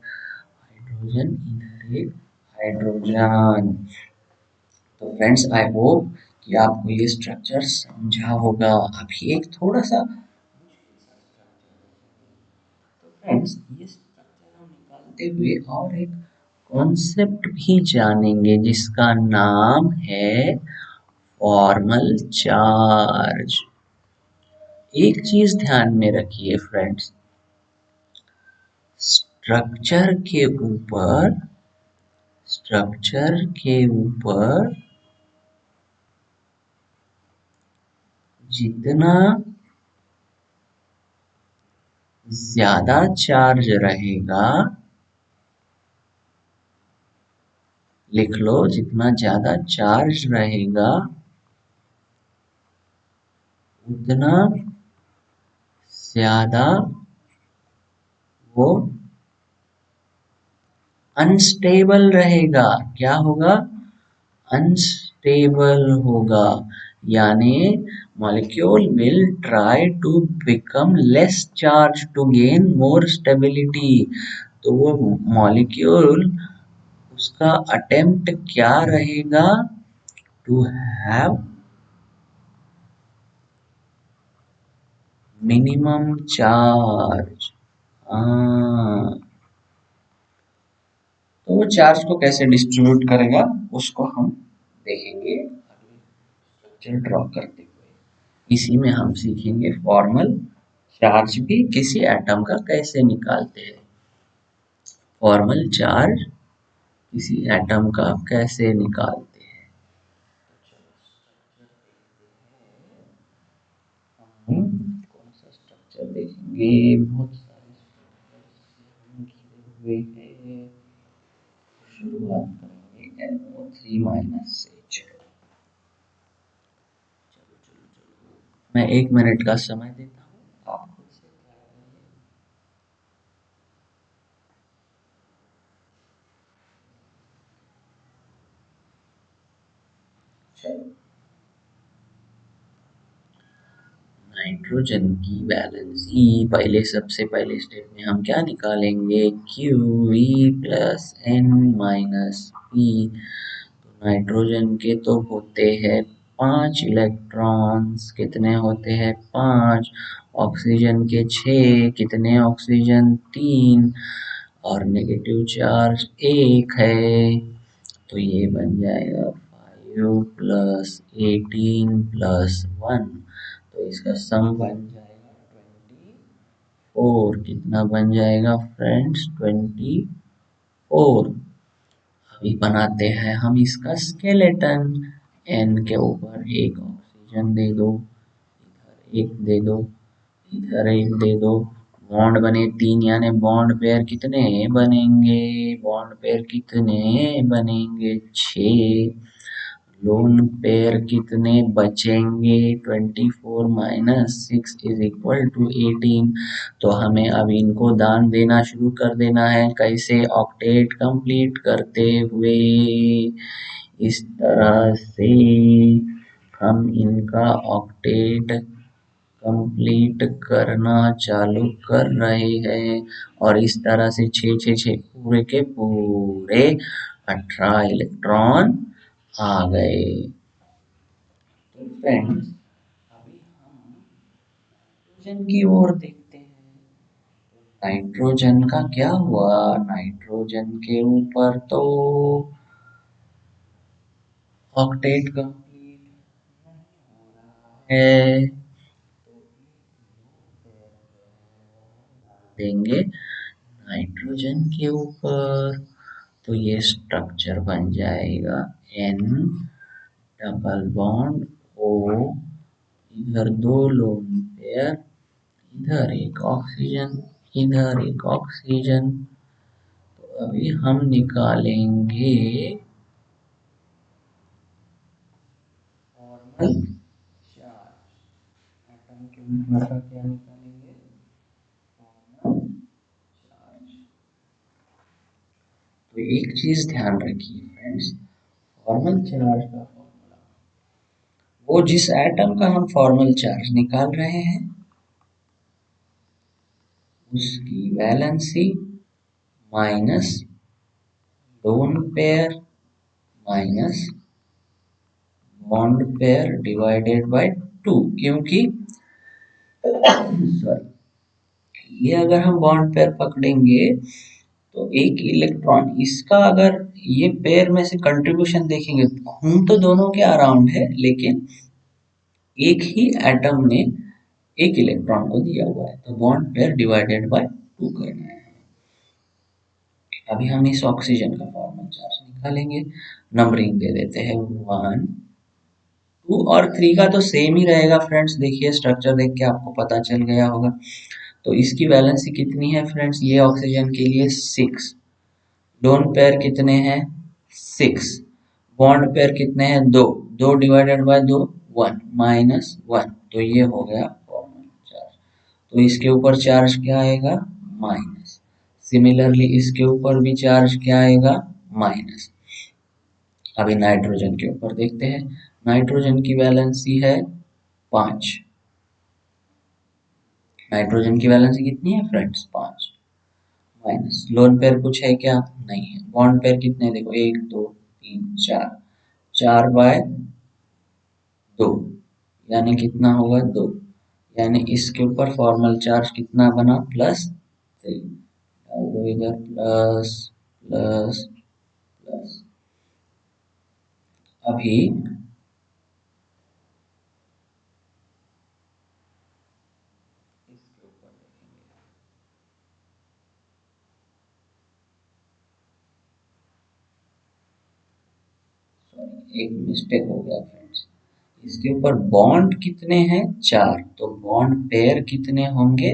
हाइड्रोजन, इधर एक हाइड्रोजन। तो फ्रेंड्स, आई होप कि आपको ये स्ट्रक्चर समझा होगा। अभी एक थोड़ा सा, तो फ्रेंड्स ये स्ट्रक्चर हम निकालते हुए और एक कॉन्सेप्ट भी जानेंगे, जिसका नाम है फॉर्मल चार्ज। एक चीज ध्यान में रखिए फ्रेंड्स, स्ट्रक्चर के ऊपर स्ट्रक्चर के ऊपर जितना ज्यादा चार्ज रहेगा, लिख लो, जितना ज्यादा चार्ज रहेगा उतना ज्यादा वो अनस्टेबल रहेगा। क्या होगा? अनस्टेबल होगा। यानी molecule will try to become less charged to gain more stability। तो वो molecule, उसका अटेम्प्ट क्या रहेगा? To have minimum charge. तो वो चार्ज को कैसे डिस्ट्रीब्यूट करेगा उसको हम देखेंगे स्ट्रक्चर ड्रॉ करते हुए। इसी में हम सीखेंगे फॉर्मल चार्ज भी किसी एटम का कैसे निकालते हैं। फॉर्मल चार्ज किसी एटम का कैसे निकालते हैं। हम कौन सा स्ट्रक्चर देखेंगे? बहुत सारे स्ट्रक्चर घिरे हुए हैं। शुरुआत करेंगे NO3 माइनस से। मैं 1 मिनट का समय देता हूँ, आप खुद से ट्राई करिए। नाइट्रोजन की वैलेंसी, पहले सबसे पहले स्टेप में हम क्या निकालेंगे? QE plus N minus P। तो नाइट्रोजन के तो होते हैं 5 इलेक्ट्रॉन्स। कितने होते हैं? 5। ऑक्सीजन के 6। कितने ऑक्सीजन? 3। और नेगेटिव चार्ज 1 है। तो ये बन जाएगा 5 प्लस 18 प्लस 1। तो इसका सम बन जाएगा 24। कितना बन जाएगा फ्रेंड्स? 24। अभी बनाते हैं हम इसका स्केलेटन। N के ऊपर एक ऑक्सीजन दे दो, इधर एक दे दो, इधर एक दे दो। बॉन्ड बने 3, यानी बॉन्ड पेयर कितने बनेंगे? बॉन्ड पेयर कितने बनेंगे? 6। लोन पेयर कितने बचेंगे? 24 माइनस 6 इज इक्वल टू 18। तो हमें अब इनको दान देना शुरू कर देना है। कैसे? ऑक्टेट कंप्लीट करते हुए। इस तरह से हम इनका ऑक्टेट कंप्लीट करना चालू कर रहे हैं। और इस तरह से 6 6 6 पूरे के पूरे 18 इलेक्ट्रॉन आ गए। तो फ्रेंड्स, अभी हम नाइट्रोजन की ओर देखते हैं। नाइट्रोजन का क्या हुआ? नाइट्रोजन के ऊपर तो ऑक्टेट कंप्लीट हो रहा है। देंगे नाइट्रोजन के ऊपर, तो ये स्ट्रक्चर बन जाएगा N डबल बॉन्ड O, इधर 2 लोन पेयर, इधर एक ऑक्सीजन, इधर एक ऑक्सीजन। तो अभी हम निकालेंगे फॉर्मल चार्ज। एटम के ऊपर का क्या निकालेंगे? Formal charge. तो एक चीज ध्यान रखिए फ्रेंड्स, फॉर्मल चार्ज का फॉर्मूला, वो जिस एटम का हम फॉर्मल चार्ज निकाल रहे हैं उसकी valency minus lone pair minus bond pair divided by 2। क्योंकि सॉरी, ये अगर हम बॉन्ड पेयर पकड़ेंगे तो एक इलेक्ट्रॉन इसका अगर ये पेयर में से कंट्रीब्यूशन देखेंगे, घूम तो दोनों के अराउंड है लेकिन एक ही एटम ने एक इलेक्ट्रॉन को दिया हुआ है, तो बॉन्ड पेयर डिवाइडेड बाय 2 करना है। अभी हम इस ऑक्सीजन का फॉर्मल चार्ज निकालेंगे, नंबरिंग दे देते हैं 1 2 और 3 का तो सेम ही रहेगा फ्रेंड्स, देखिए स्ट्रक्चर देख के आपको पता चल गया होगा। तो इसकी वैलेंसी कितनी है फ्रेंड्स, ये ऑक्सीजन के लिए 6, लोन पेयर कितने हैं 6, बॉन्ड पेयर कितने हैं 2, 2 डिवाइडेड बाय 2 1 माइनस 1, तो ये हो गया फॉर्मल चार्ज। तो इसके ऊपर चार्ज क्या आएगा माइनस, सिमिलरली इसके ऊपर भी चार्ज क्या आएगा माइनस। अभी नाइट्रोजन के ऊपर देखते हैं, नाइट्रोजन की वैलेंसी है 5, नाइट्रोजन की वैलेंसी कितनी है फ्रेंड्स 5, माइनस लोन पेयर कुछ है क्या नहीं है, बॉन्ड पेयर कितने देखो 1 2 3 4, 4 बाय 2 यानी कितना होगा 2, यानी इसके ऊपर फॉर्मल चार्ज कितना बना +3, डाल दो इधर प्लस प्लस प्लस। अभी इसके ऊपर सॉरी एक मिस्टेक हो गया फ्रेंड्स, इसके ऊपर बॉन्ड कितने हैं 4, तो बॉन्ड पेयर कितने होंगे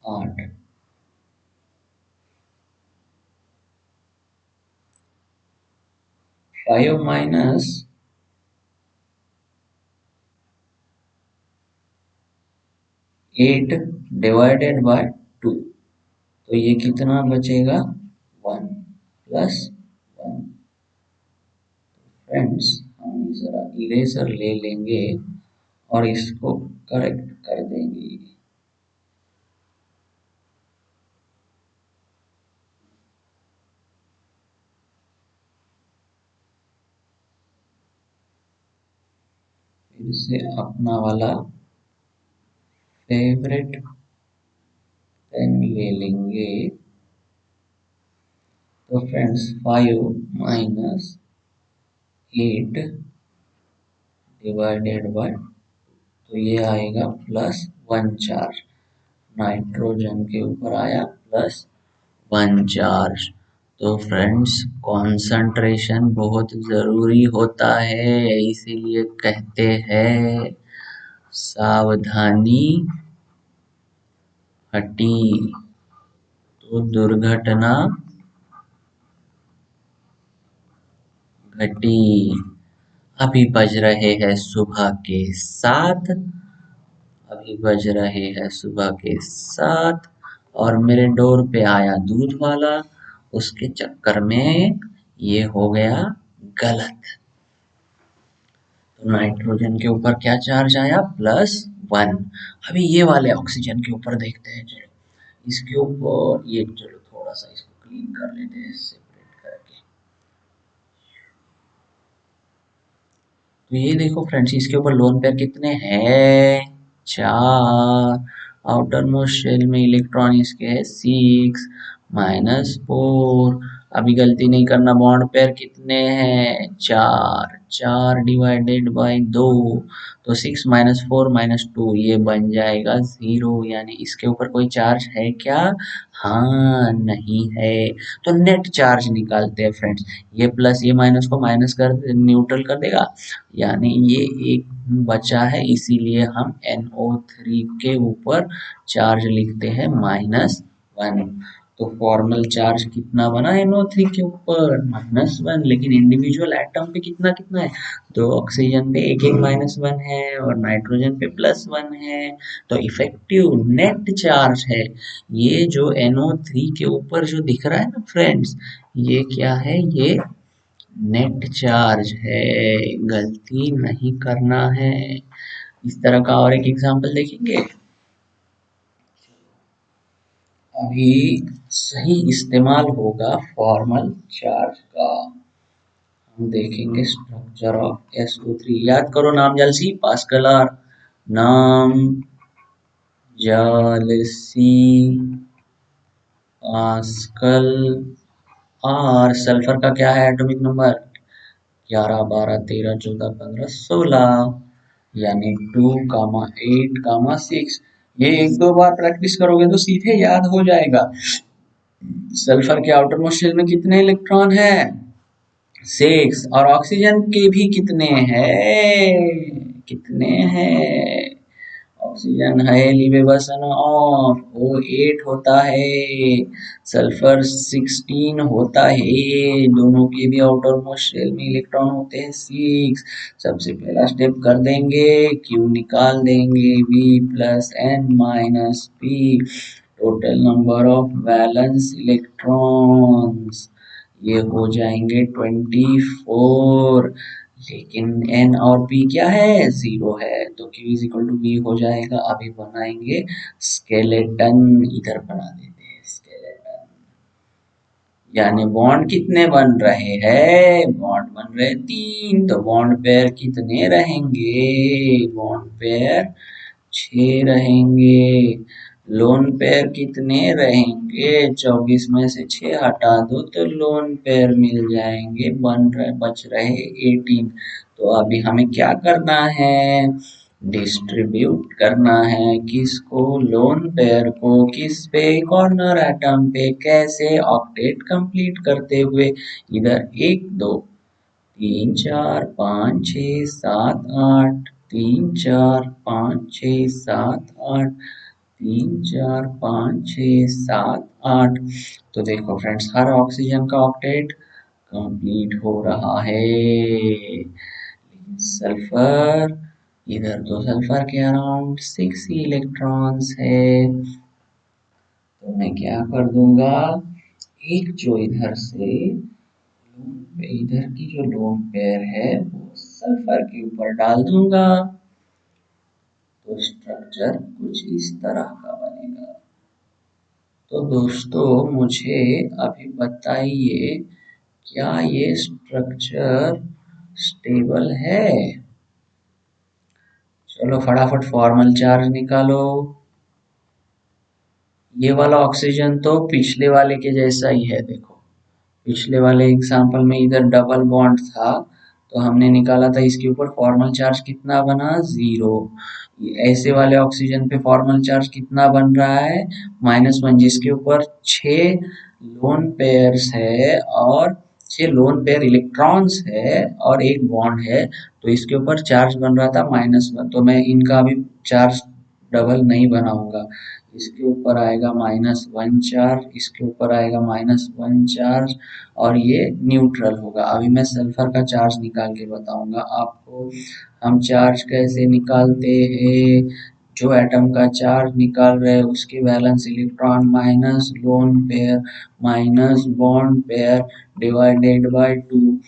8, 5 माइनस 8 डिवाइडेड बाय 2, तो ये कितना बचेगा 1 प्लस 1। फ्रेंड्स हम जरा इरेजर ले लेंगे और इसको करेक्ट कर देंगे। फिर से अपना वाला फेवरेट पेन ले लेंगे। तो फ्रेंड्स 5 माइनस 8 डिवाइडेड बाय, तो ये आएगा +1 चार्ज, नाइट्रोजन के ऊपर आया +1 चार्ज। तो फ्रेंड्स कंसंट्रेशन बहुत ज़रूरी होता है, इसीलिए कहते हैं सावधानी हटी तो दुर्घटना घटी। अभी बज रहे हैं सुबह के 7, अभी बज रहे हैं सुबह के 7 और मेरे डोर पे आया दूध वाला, उसके चक्कर में ये हो गया गलत। तो नाइट्रोजन के ऊपर क्या चार्ज आया +1। अभी ये वाले ऑक्सीजन के ऊपर देखते हैं, चलो इसके ऊपर ये, चलो थोड़ा सा इसको क्लीन कर लेते हैं सेपरेट करके। तो ये देखो फ्रेंड्स, इसके ऊपर लोन पेयर कितने हैं 4, आउटर मोस्ट शेल में इलेक्ट्रॉन इसके है 6 -4। अभी गलती नहीं करना, बॉन्ड पेयर कितने हैं 4, 4 डिवाइडेड बाय 2, तो 6 -4 -2 ये बन जाएगा 0, यानी इसके ऊपर कोई चार्ज है क्या, हाँ नहीं है। तो नेट चार्ज निकालते हैं फ्रेंड्स, ये प्लस ये माइनस को माइनस कर न्यूट्रल कर देगा, यानी ये एक बचा है, इसीलिए हम NO3 के ऊपर चार्ज लिखते हैं -1। तो फॉर्मल चार्ज कितना बना NO3 के ऊपर -1, लेकिन इंडिविजुअल एटम पे कितना कितना है, तो ऑक्सीजन पे एक एक -1 है और नाइट्रोजन पे +1 है। तो इफेक्टिव नेट चार्ज है ये जो NO3 के ऊपर जो दिख रहा है ना फ्रेंड्स, ये क्या है, ये नेट चार्ज है, गलती नहीं करना है। इस तरह का और एक एग्जांपल देखेंगे। अभी सही इस्तेमाल होगा फॉर्मल चार्ज का, हम देखेंगे स्ट्रक्चर ऑफ SO3। याद करो नाम जलसी पास्कल और नाम जालसी पास्कल। और सल्फर का क्या है एटॉमिक नंबर? 11 12 13 14 15 16, यानी 2,8,6। ये एक दो बार प्रैक्टिस करोगे तो सीधे याद हो जाएगा। सल्फर के आउटर मोस्ट शेल में कितने इलेक्ट्रॉन है? 6। और ऑक्सीजन के भी कितने हैं? कितने हैं? ऑक्सीजन है लिवेबसन ऑफ वो 8 होता है, सल्फर 16 होता है। दोनों के भी आउटर मोस्ट शेल में इलेक्ट्रॉन होते हैं 6। सबसे पहला स्टेप कर देंगे, क्यू निकाल देंगे, V plus N minus P, total number of valence electrons ये हो जाएंगे 24। लेकिन n और p क्या है? 0 है, तो q is equal to v हो जाएगा। अभी बनाएंगे स्केलेटन, इधर बना देते हैं स्केलेटन। यानी बॉन्ड कितने बन रहे हैं? बॉन्ड बन रहे 3, तो बॉन्ड पेयर कितने रहेंगे? बॉन्ड पेयर 6 रहेंगे। लोन पेयर कितने रहेंगे? 24 में से 6 हटा दो तो लोन पेयर मिल जाएंगे, बच रहे 18। तो अभी हमें क्या करना है? डिस्ट्रीब्यूट करना है किसको? लोन पेयर को। किस पे? कॉर्नर एटम पे। कैसे? ऑक्टेट कंप्लीट करते हुए। इधर 1 2 3 4 5 6 7 8, 3 4 5 6 7 8, 3 4 5 6 7 8। तो देखो फ्रेंड्स, हर ऑक्सीजन का ऑक्टेट कंप्लीट हो रहा है। लेकिन सल्फर, इधर तो सल्फर के अराउंड 6 ही इलेक्ट्रॉन्स है। तो मैं क्या कर दूंगा, एक जो इधर से इधर की जो लोन पेयर है वो सल्फर के ऊपर डाल दूंगा, तो स्ट्रक्चर कुछ इस तरह का बनेगा। तो दोस्तों मुझे अभी बताइए, क्या ये स्ट्रक्चर स्टेबल है? चलो फटाफट फॉर्मल चार्ज निकालो। ये वाला ऑक्सीजन तो पिछले वाले के जैसा ही है। देखो पिछले वाले एग्जाम्पल में इधर डबल बॉन्ड था, तो हमने निकाला था इसके ऊपर फॉर्मल चार्ज कितना बना? 0। ऐसे वाले ऑक्सीजन पे फॉर्मल चार्ज कितना बन रहा है? -1, जिसके ऊपर 6 लोन पेयर्स है और 6 लोन पेयर इलेक्ट्रॉन्स है और एक बॉन्ड है, तो इसके ऊपर चार्ज बन रहा था -1। तो मैं इनका अभी चार्ज डबल नहीं बनाऊंगा। इसके ऊपर आएगा -1 चार्ज, इसके ऊपर आएगा -1 चार्ज, और ये न्यूट्रल होगा। अभी मैं सल्फर का चार्ज निकाल के बताऊंगा आपको। हम चार्ज कैसे निकालते हैं? जो एटम का चार्ज निकाल रहे हैं उसके valence electron minus lone pair minus bond pair divided by 2।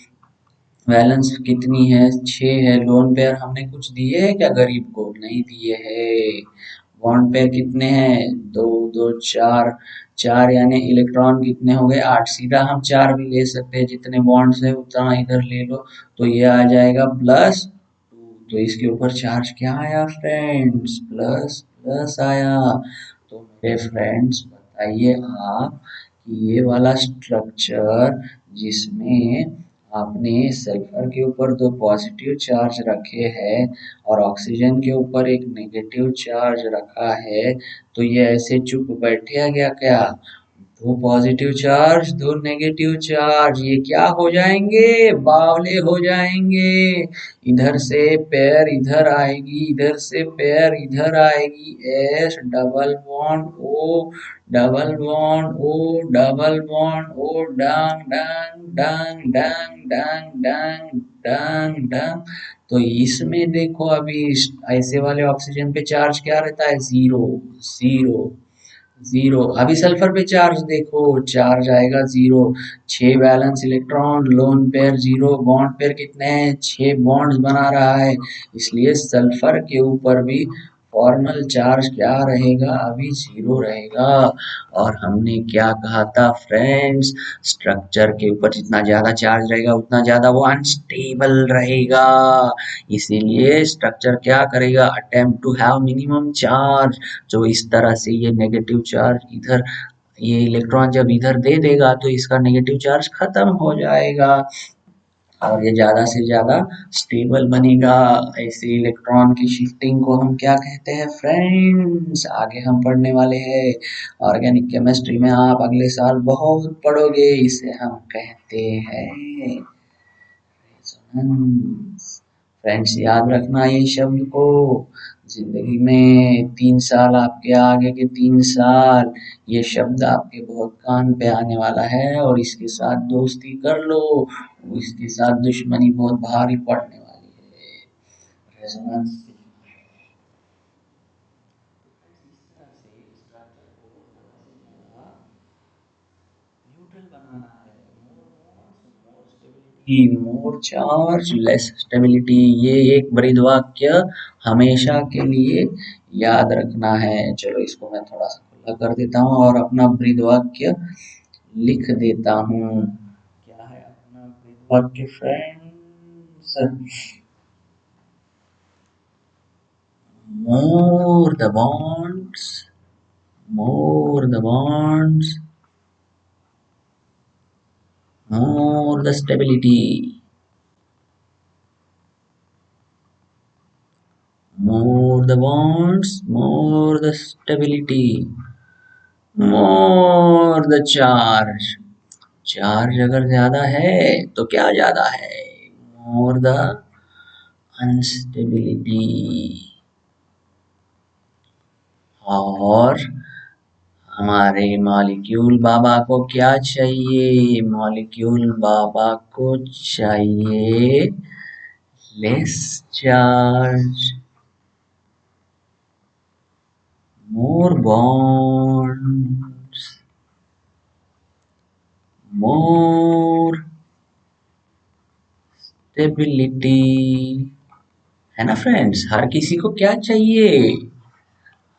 Valence कितनी है? 6 है। लोन पेयर हमने कुछ दिए है क्या गरीब को? नहीं दिए है। बॉन्ड पेयर कितने हैं? 2 2 4, 4 यानी इलेक्ट्रॉन कितने हो गए? 8। सीधा हम 4 भी ले सकते हैं, जितने बॉन्ड्स है उतना इधर ले लो, तो ये आ जाएगा +2। तो इसके ऊपर चार्ज क्या आया फ्रेंड्स? प्लस प्लस आया। तो मेरे फ्रेंड्स बताइए आप कि ये वाला स्ट्रक्चर जिसमें आपने सल्फर के ऊपर 2 पॉजिटिव चार्ज रखे हैं और ऑक्सीजन के ऊपर एक नेगेटिव चार्ज रखा है, तो ये ऐसे चुप बैठेगा क्या? क्या 2 पॉजिटिव चार्ज 2 नेगेटिव चार्ज ये क्या हो जाएंगे? बावले हो जाएंगे। इधर से पेयर इधर आएगी, इधर से पेयर इधर आएगी। S double bond O, double bond O, double bond O, डांग डांग डांग डांग डांग डांग डांग डांग। तो इसमें देखो अभी ऐसे वाले ऑक्सीजन पे चार्ज क्या रहता है? 0 0 0। अभी सल्फर पे चार्ज देखो, चार्ज आएगा 0। 6 valence electron, lone pair 0, bond pair कितने हैं? 6 बॉन्ड्स बना रहा है, इसलिए सल्फर के ऊपर भी फॉर्मल चार्ज क्या रहेगा? अभी 0 रहेगा। और हमने क्या कहा था फ्रेंड्स? स्ट्रक्चर के ऊपर जितना ज्यादा चार्ज रहेगा उतना ज्यादा वो अनस्टेबल रहेगा। इसीलिए स्ट्रक्चर क्या करेगा? Attempt to have minimum charge. जो इस तरह से ये नेगेटिव चार्ज इधर ये इलेक्ट्रॉन जब इधर दे देगा तो इसका नेगेटिव चार्ज खत्म हो जाएगा और ये ज्यादा से ज्यादा स्टेबल बनेगा। ऐसे इलेक्ट्रॉन की शिफ्टिंग को हम क्या कहते हैं फ्रेंड्स, आगे हम पढ़ने वाले हैं। ऑर्गेनिक केमिस्ट्री में आप अगले साल बहुत पढ़ोगे, इसे हम कहते हैं रेजोनेंस। फ्रेंड्स याद रखना ये शब्द को, जिंदगी में 3 साल आपके आगे के 3 साल ये शब्द आपके बहुत कान पे आने वाला है और इसके साथ दोस्ती कर लो, इसके साथ दुश्मनी बहुत भारी पड़ने वाली है। रेजोनेंस न्यूट्रल बनाना है, मोर चार्ज लेस स्टेबिलिटी, ये एक ब्रीद वाक्य हमेशा के लिए याद रखना है। चलो इसको मैं थोड़ा सा खुला कर देता हूँ और अपना ब्रीद वाक्य लिख देता हूँ। क्या है अपना ब्रीद वाक्य friends? More the bonds, more the bonds, more the stability, more the bonds, more the stability, more the charge। Charge अगर ज्यादा है तो क्या ज्यादा है? More the unstability. और हमारे मॉलिक्यूल बाबा को क्या चाहिए? मॉलिक्यूल बाबा को चाहिए less charge, more bonds, more stability। है ना फ्रेंड्स? हर किसी को क्या चाहिए?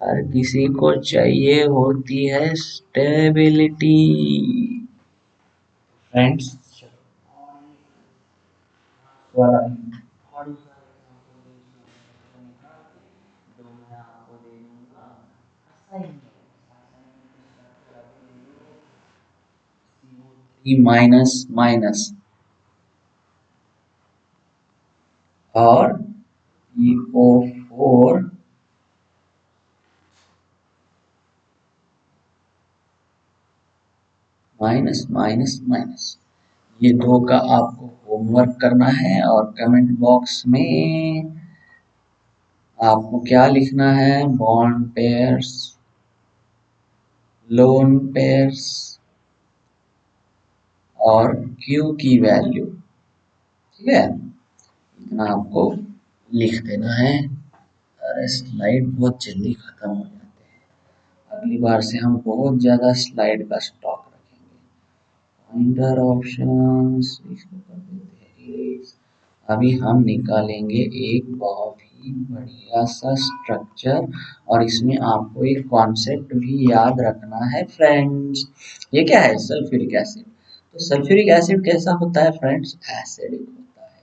हर किसी को चाहिए होती है स्टेबिलिटी। फ्रेंड्स माइनस माइनस और CO4 माइनस माइनस माइनस। ये दो का आपको होमवर्क करना है और कमेंट बॉक्स में आपको क्या लिखना है? बॉन्ड पेयर्स, लोन पेयर्स और Q की वैल्यू, ठीक है, इतना आपको लिख देना है। अरे स्लाइड बहुत जल्दी खत्म हो जाते हैं, अगली बार से हम बहुत ज़्यादा स्लाइड का स्टॉक रखेंगे। पॉइंटर ऑप्शंस इसको कर देते हैं erase। अभी हम निकालेंगे एक बहुत ही बढ़िया सा स्ट्रक्चर और इसमें आपको एक कॉन्सेप्ट भी याद रखना है फ्रेंड्स। ये क्या है? Sulphuric acid. तो सल्फ्यूरिक एसिड कैसा होता है फ्रेंड्स? एसिडिक होता है,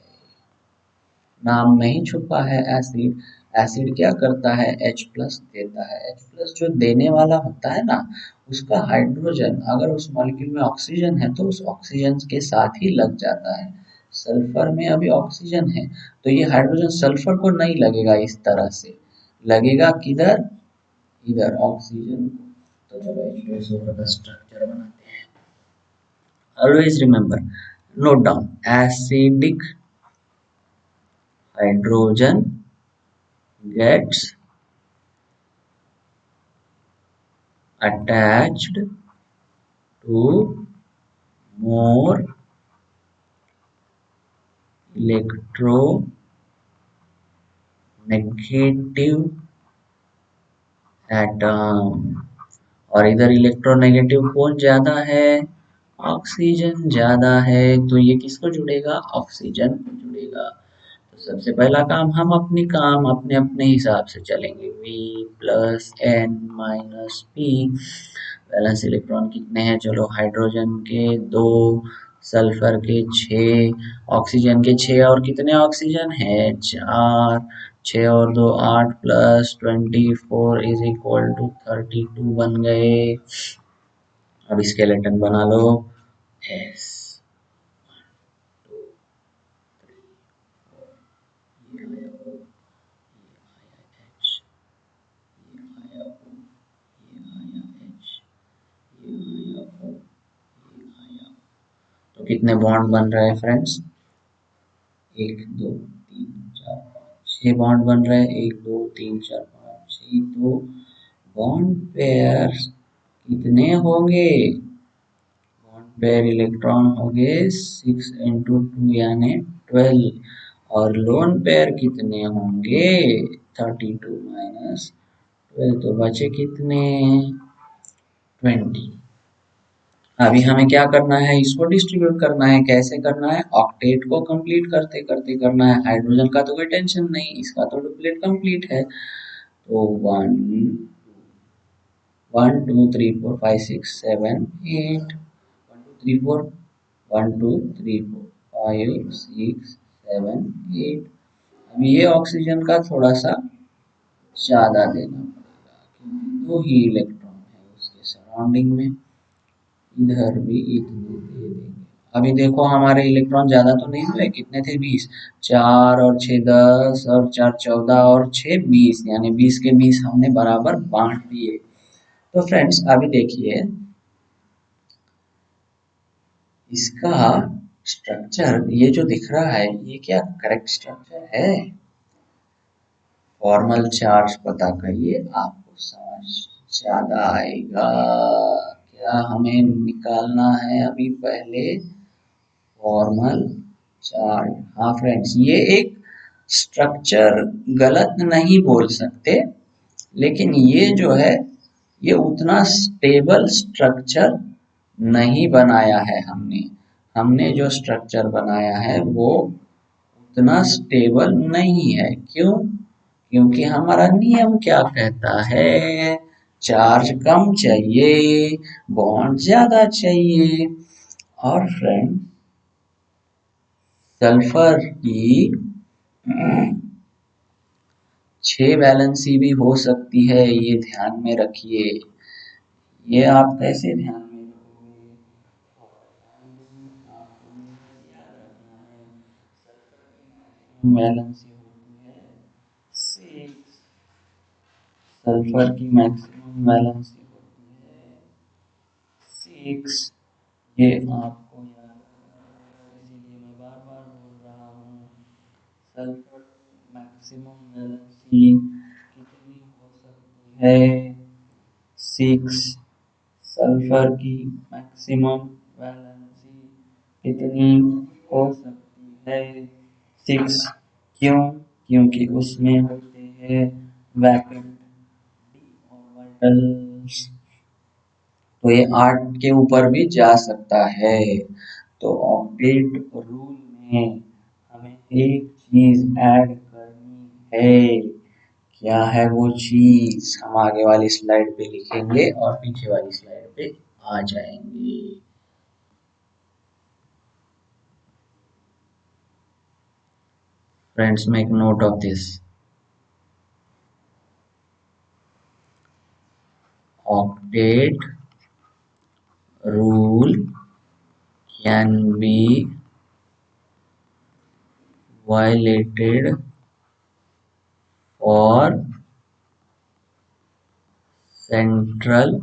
नाम में ही छुपा है एसिड। एसिड क्या करता है? H प्लस देता है। H प्लस जो देने वाला होता है ना, उसका हाइड्रोजन अगर उस मॉलिक्यूल में ऑक्सीजन है तो उस ऑक्सीजन के साथ ही लग जाता है। सल्फर में अभी ऑक्सीजन है तो ये हाइड्रोजन सल्फर को नहीं लगेगा, इस तरह से लगेगा किधर? इधर ऑक्सीजन को। तो चलो H2SO4 का स्ट्रक्चर बनाते हैं। Always remember, note down, acidic hydrogen gets attached to more electronegative atom। और इधर इलेक्ट्रोनेगेटिव कौन ज्यादा है? ऑक्सीजन ज्यादा है, तो ये किसको जुड़ेगा? ऑक्सीजन को जुड़ेगा। तो सबसे पहला काम, हम अपनी काम अपने अपने हिसाब से चलेंगे। V plus N minus P। Balance electron कितने हैं? चलो हाइड्रोजन के 2, सल्फर के 6, ऑक्सीजन के 6 और कितने ऑक्सीजन है? 4। 6 और 2 8 प्लस 24 इज इक्वल टू 32 बन गए। अब स्केलेटन बना लो। एस, तो कितने बॉन्ड बन रहे हैं फ्रेंड्स? 1 2 3 4 5 6 बॉन्ड बन रहे हैं। 1 2 3 4 5 6। तो बॉन्ड पेयर कितने होंगे? बॉन्ड पेयर इलेक्ट्रॉन होंगे 6 × 2 यानी 12। और लोन पेयर कितने होंगे? 32 माइनस 12, तो बचे कितने? 20। अभी हमें क्या करना है? इसको डिस्ट्रीब्यूट करना है। कैसे करना है? ऑक्टेट को कंप्लीट करते करते करना है। हाइड्रोजन का तो कोई टेंशन नहीं, इसका तो डुप्लेट कंप्लीट है। तो 1 2 3 4 5 6 7 8, 1 2 3 4, 1 2 3 4 5 6 7 8। अब ये ऑक्सीजन का थोड़ा सा ज्यादा देना पड़ेगा क्योंकि 2 ही इलेक्ट्रॉन है उसके सराउंडिंग में। इधर भी इतने दे देंगे। अभी देखो हमारे इलेक्ट्रॉन ज्यादा तो नहीं हुए, कितने थे? 20। 4 और 6 10 और 4 14 और 6 20, यानी 20 के 20 हमने बराबर बांट दिए। तो फ्रेंड्स अभी देखिए इसका स्ट्रक्चर, ये जो दिख रहा है ये क्या करेक्ट स्ट्रक्चर है? फॉर्मल चार्ज पता करिए, आपको समझ ज्यादा आएगा। क्या हमें निकालना है अभी? पहले फॉर्मल चार्ज। हाँ फ्रेंड्स, ये एक स्ट्रक्चर गलत नहीं बोल सकते, लेकिन ये जो है ये उतना स्टेबल स्ट्रक्चर नहीं बनाया है हमने। हमने जो स्ट्रक्चर बनाया है वो उतना स्टेबल नहीं है। क्यों? क्योंकि हमारा नियम क्या कहता है? चार्ज कम चाहिए, बॉन्ड ज्यादा चाहिए। और फ्रेंड सल्फर की 6 वैलेंसी भी हो सकती है, ये ध्यान में रखिए। ये आप कैसे ध्यान में रखोगे? वैलेंसी होती है 6। सल्फर की मैक्सिमम वैलेंसी होती है 6। ये आपको याद रखना है, इसीलिए मैं बार बार बोल रहा हूँ। सल्फर मैक्सिमम वैलेंसी कितनी हो सकती है? 6। सल्फर की मैक्सिमम वैलेंसी कितनी हो सकती है? 6। क्यों? क्योंकि उसमें होते हैं वैकेंट डी ऑर्बिटल्स। तो ये 8 के ऊपर भी जा सकता है। तो ऑक्टेट रूल में हमें एक चीज ऐड करनी है। क्या है वो चीज? हम आगे वाली स्लाइड पे लिखेंगे और पीछे वाली स्लाइड पे आ जाएंगे। Friends, make note of this. Octet rule can be violated for central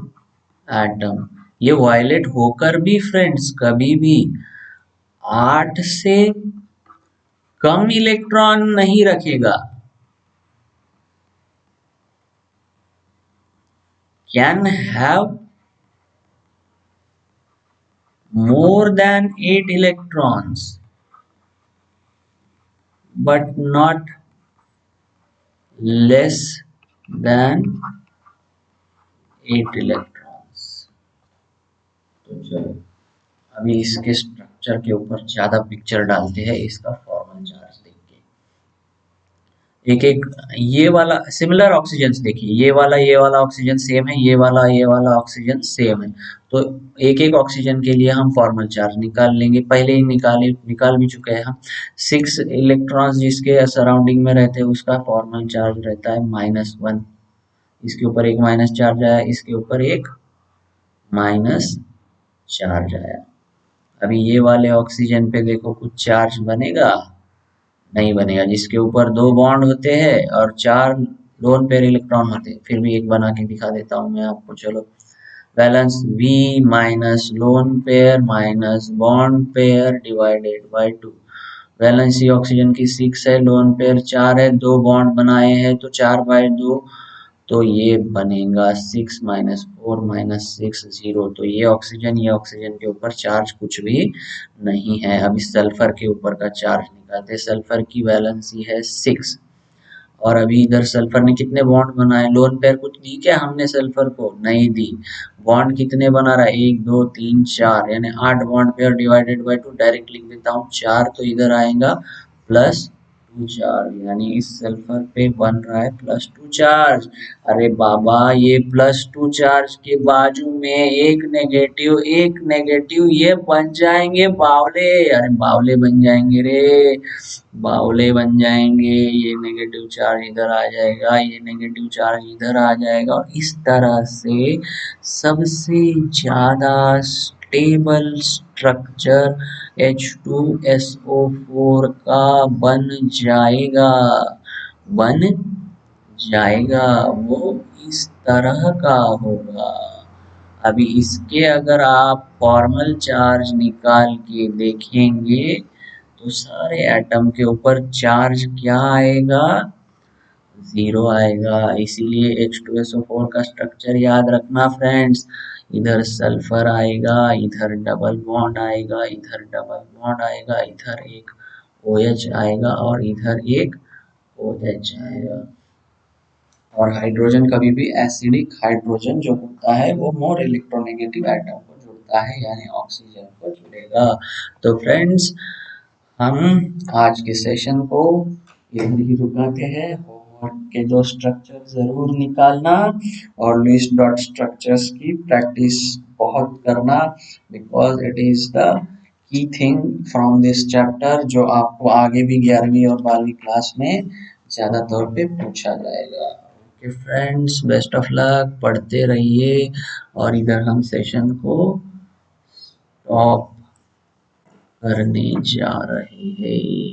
atom। ये वायलेट होकर भी फ्रेंड्स कभी भी 8 से कम इलेक्ट्रॉन नहीं रखेगा। Can have more than 8 electrons but not less than 8 electrons। तो चलो अभी इसके स्ट्रक्चर के ऊपर ज्यादा पिक्चर डालते हैं इसका फॉर्मल चार्ज देख के। एक एक ये वाला सिमिलर ऑक्सीजन देखिए, ये वाला ऑक्सीजन सेम है, ये वाला ऑक्सीजन सेम है। तो एक एक ऑक्सीजन के लिए हम फॉर्मल चार्ज निकाल लेंगे। पहले ही निकाल भी चुके हैं हम। 6 इलेक्ट्रॉन्स जिसके सराउंडिंग में रहते हैं उसका फॉर्मल चार्ज रहता है -1। इसके ऊपर एक माइनस चार्ज आया, इसके ऊपर एक -1 चार्ज आया। अभी ये वाले ऑक्सीजन पे देखो कुछ चार्ज बनेगा? नहीं बनेगा, जिसके ऊपर दो बॉन्ड होते हैं और चार लोन पेयर इलेक्ट्रॉन होते हैं। फिर भी एक बना के दिखा देता हूँ मैं आपको, चलो। Balance V minus lone pair minus bond pair divided by 2। Valency oxygen की 6 है, लोन पेयर 4 है, दो बॉन्ड बनाए हैं तो 4/2, तो ये बनेगा 6 - 4 - 6 0। तो ये ऑक्सीजन के ऊपर चार्ज कुछ भी नहीं है। अब इस सल्फर के ऊपर का चार्ज निकालते। सल्फर की वैलेंसी है 6, और अभी इधर सल्फर ने कितने बॉन्ड बनाए? लोन पेयर कुछ दी क्या हमने सल्फर को? नहीं दी। बॉन्ड कितने बना रहा है? 1 2 3 4, यानी 8 bond pair divided by 2। Direct लिख देता हूँ, 4 तो इधर आएगा प्लस 2 चार्ज, यानी इस सल्फर पे बन रहा है +2 चार्ज। अरे बाबा, ये +2 चार्ज के बाजू में एक नेगेटिव, ये बन जाएंगे बावले। अरे बावले बन जाएंगे रे, बावले बन जाएंगे। ये नेगेटिव चार्ज इधर आ जाएगा, ये नेगेटिव चार्ज इधर आ जाएगा, और इस तरह से सबसे ज्यादा स्टेबल स्ट्रक्चर H2SO4 का बन जाएगा। बन जाएगा, वो इस तरह का होगा। अभी इसके अगर आप फॉर्मल चार्ज निकाल के देखेंगे तो सारे एटम के ऊपर चार्ज क्या आएगा? 0 आएगा। इसीलिए H2SO4 का स्ट्रक्चर याद रखना फ्रेंड्स। इधर सल्फर आएगा, इधर डबल बॉन्ड आएगा, इधर डबल बॉन्ड आएगा, इधर एक OH आएगा और इधर एक OH आएगा। और हाइड्रोजन कभी भी एसिडिक हाइड्रोजन जो होता है वो मोर इलेक्ट्रोनेगेटिव एटम को जुड़ता है, यानी ऑक्सीजन को जुड़ेगा। तो फ्रेंड्स, हम आज के सेशन को यहीं ही रुकाते हैं। होमवर्क के दो स्ट्रक्चर जरूर निकालना, और लुईस डॉट स्ट्रक्चर्स की प्रैक्टिस बहुत करना, because it is the key thing from this chapter, जो आपको आगे भी 11वीं और 12वीं क्लास में ज्यादा तौर पे पूछा जाएगा। Okay friends, best of luck, पढ़ते रहिए। और इधर हम सेशन को स्टॉप करने जा रहे हैं।